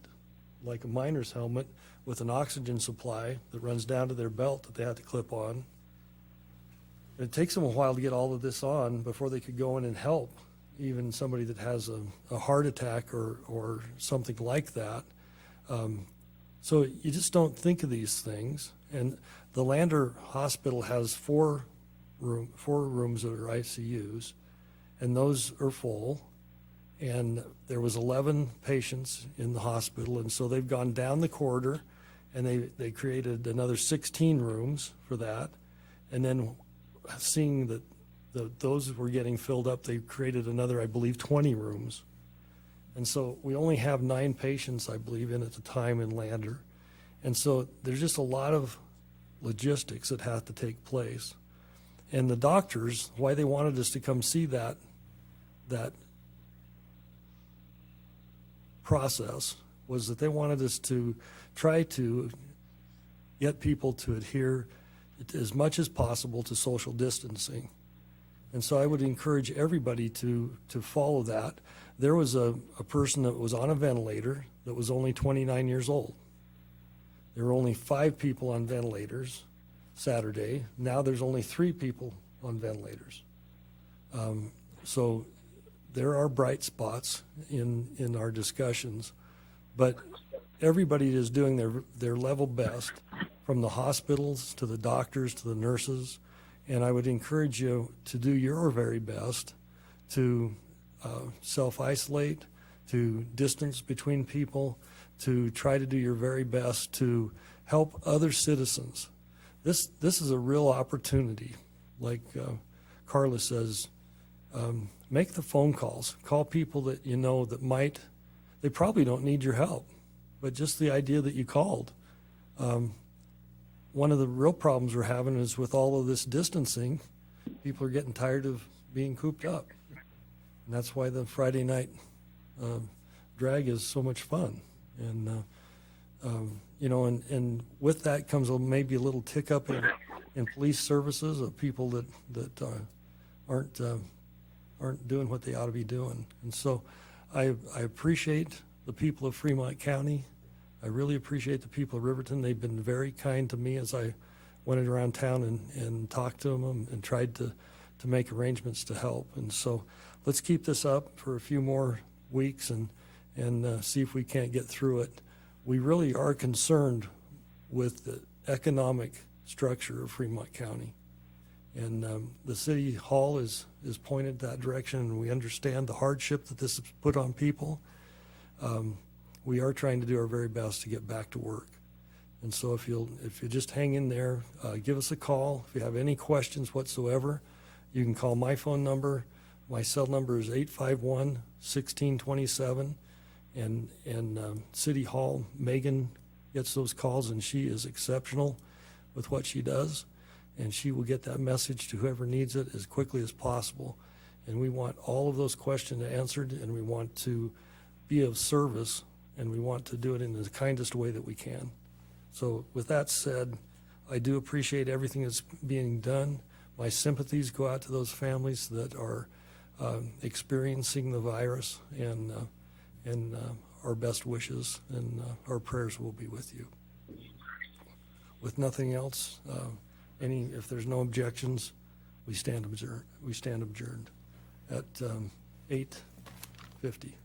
like a miner's helmet, with an oxygen supply that runs down to their belt that they have to clip on. It takes them a while to get all of this on before they could go in and help even somebody that has a heart attack or something like that. So you just don't think of these things. And the Lander Hospital has 4 rooms that are ICUs, and those are full. And there was 11 patients in the hospital, and so they've gone down the corridor, and they created another 16 rooms for that. And then seeing that those were getting filled up, they created another, I believe, 20 rooms. And so we only have 9 patients, I believe, in at the time in Lander. And so there's just a lot of logistics that have to take place. And the doctors, why they wanted us to come see that process was that they wanted us to try to get people to adhere as much as possible to social distancing. And so I would encourage everybody to follow that. There was a person that was on a ventilator that was only 29 years old. There were only 5 people on ventilators Saturday. Now there's only 3 people on ventilators. So there are bright spots in our discussions, but everybody is doing their level best, from the hospitals to the doctors to the nurses. And I would encourage you to do your very best to self-isolate, to distance between people, to try to do your very best to help other citizens. This is a real opportunity. Like Carla says, make the phone calls. Call people that you know that they probably don't need your help, but just the idea that you called. One of the real problems we're having is with all of this distancing, people are getting tired of being cooped up. And that's why the Friday night drag is so much fun. And, and with that comes maybe a little tick up in police services of people that aren't doing what they ought to be doing. And so I appreciate the people of Fremont County. I really appreciate the people of Riverton. They've been very kind to me as I went around town and talked to them and tried to make arrangements to help. And so let's keep this up for a few more weeks and see if we can't get through it. We really are concerned with the economic structure of Fremont County. And the City Hall is pointed that direction, and we understand the hardship that this has put on people. We are trying to do our very best to get back to work. And so if you just hang in there, give us a call. If you have any questions whatsoever, you can call my phone number. My cell number is 851-1627. And City Hall, Megan gets those calls, and she is exceptional with what she does. And she will get that message to whoever needs it as quickly as possible. And we want all of those questions answered, and we want to be of service, and we want to do it in the kindest way that we can. So with that said, I do appreciate everything that's being done. My sympathies go out to those families that are experiencing the virus, and our best wishes and our prayers will be with you. With nothing else, if there's no objections, we stand adjourned at 8:50.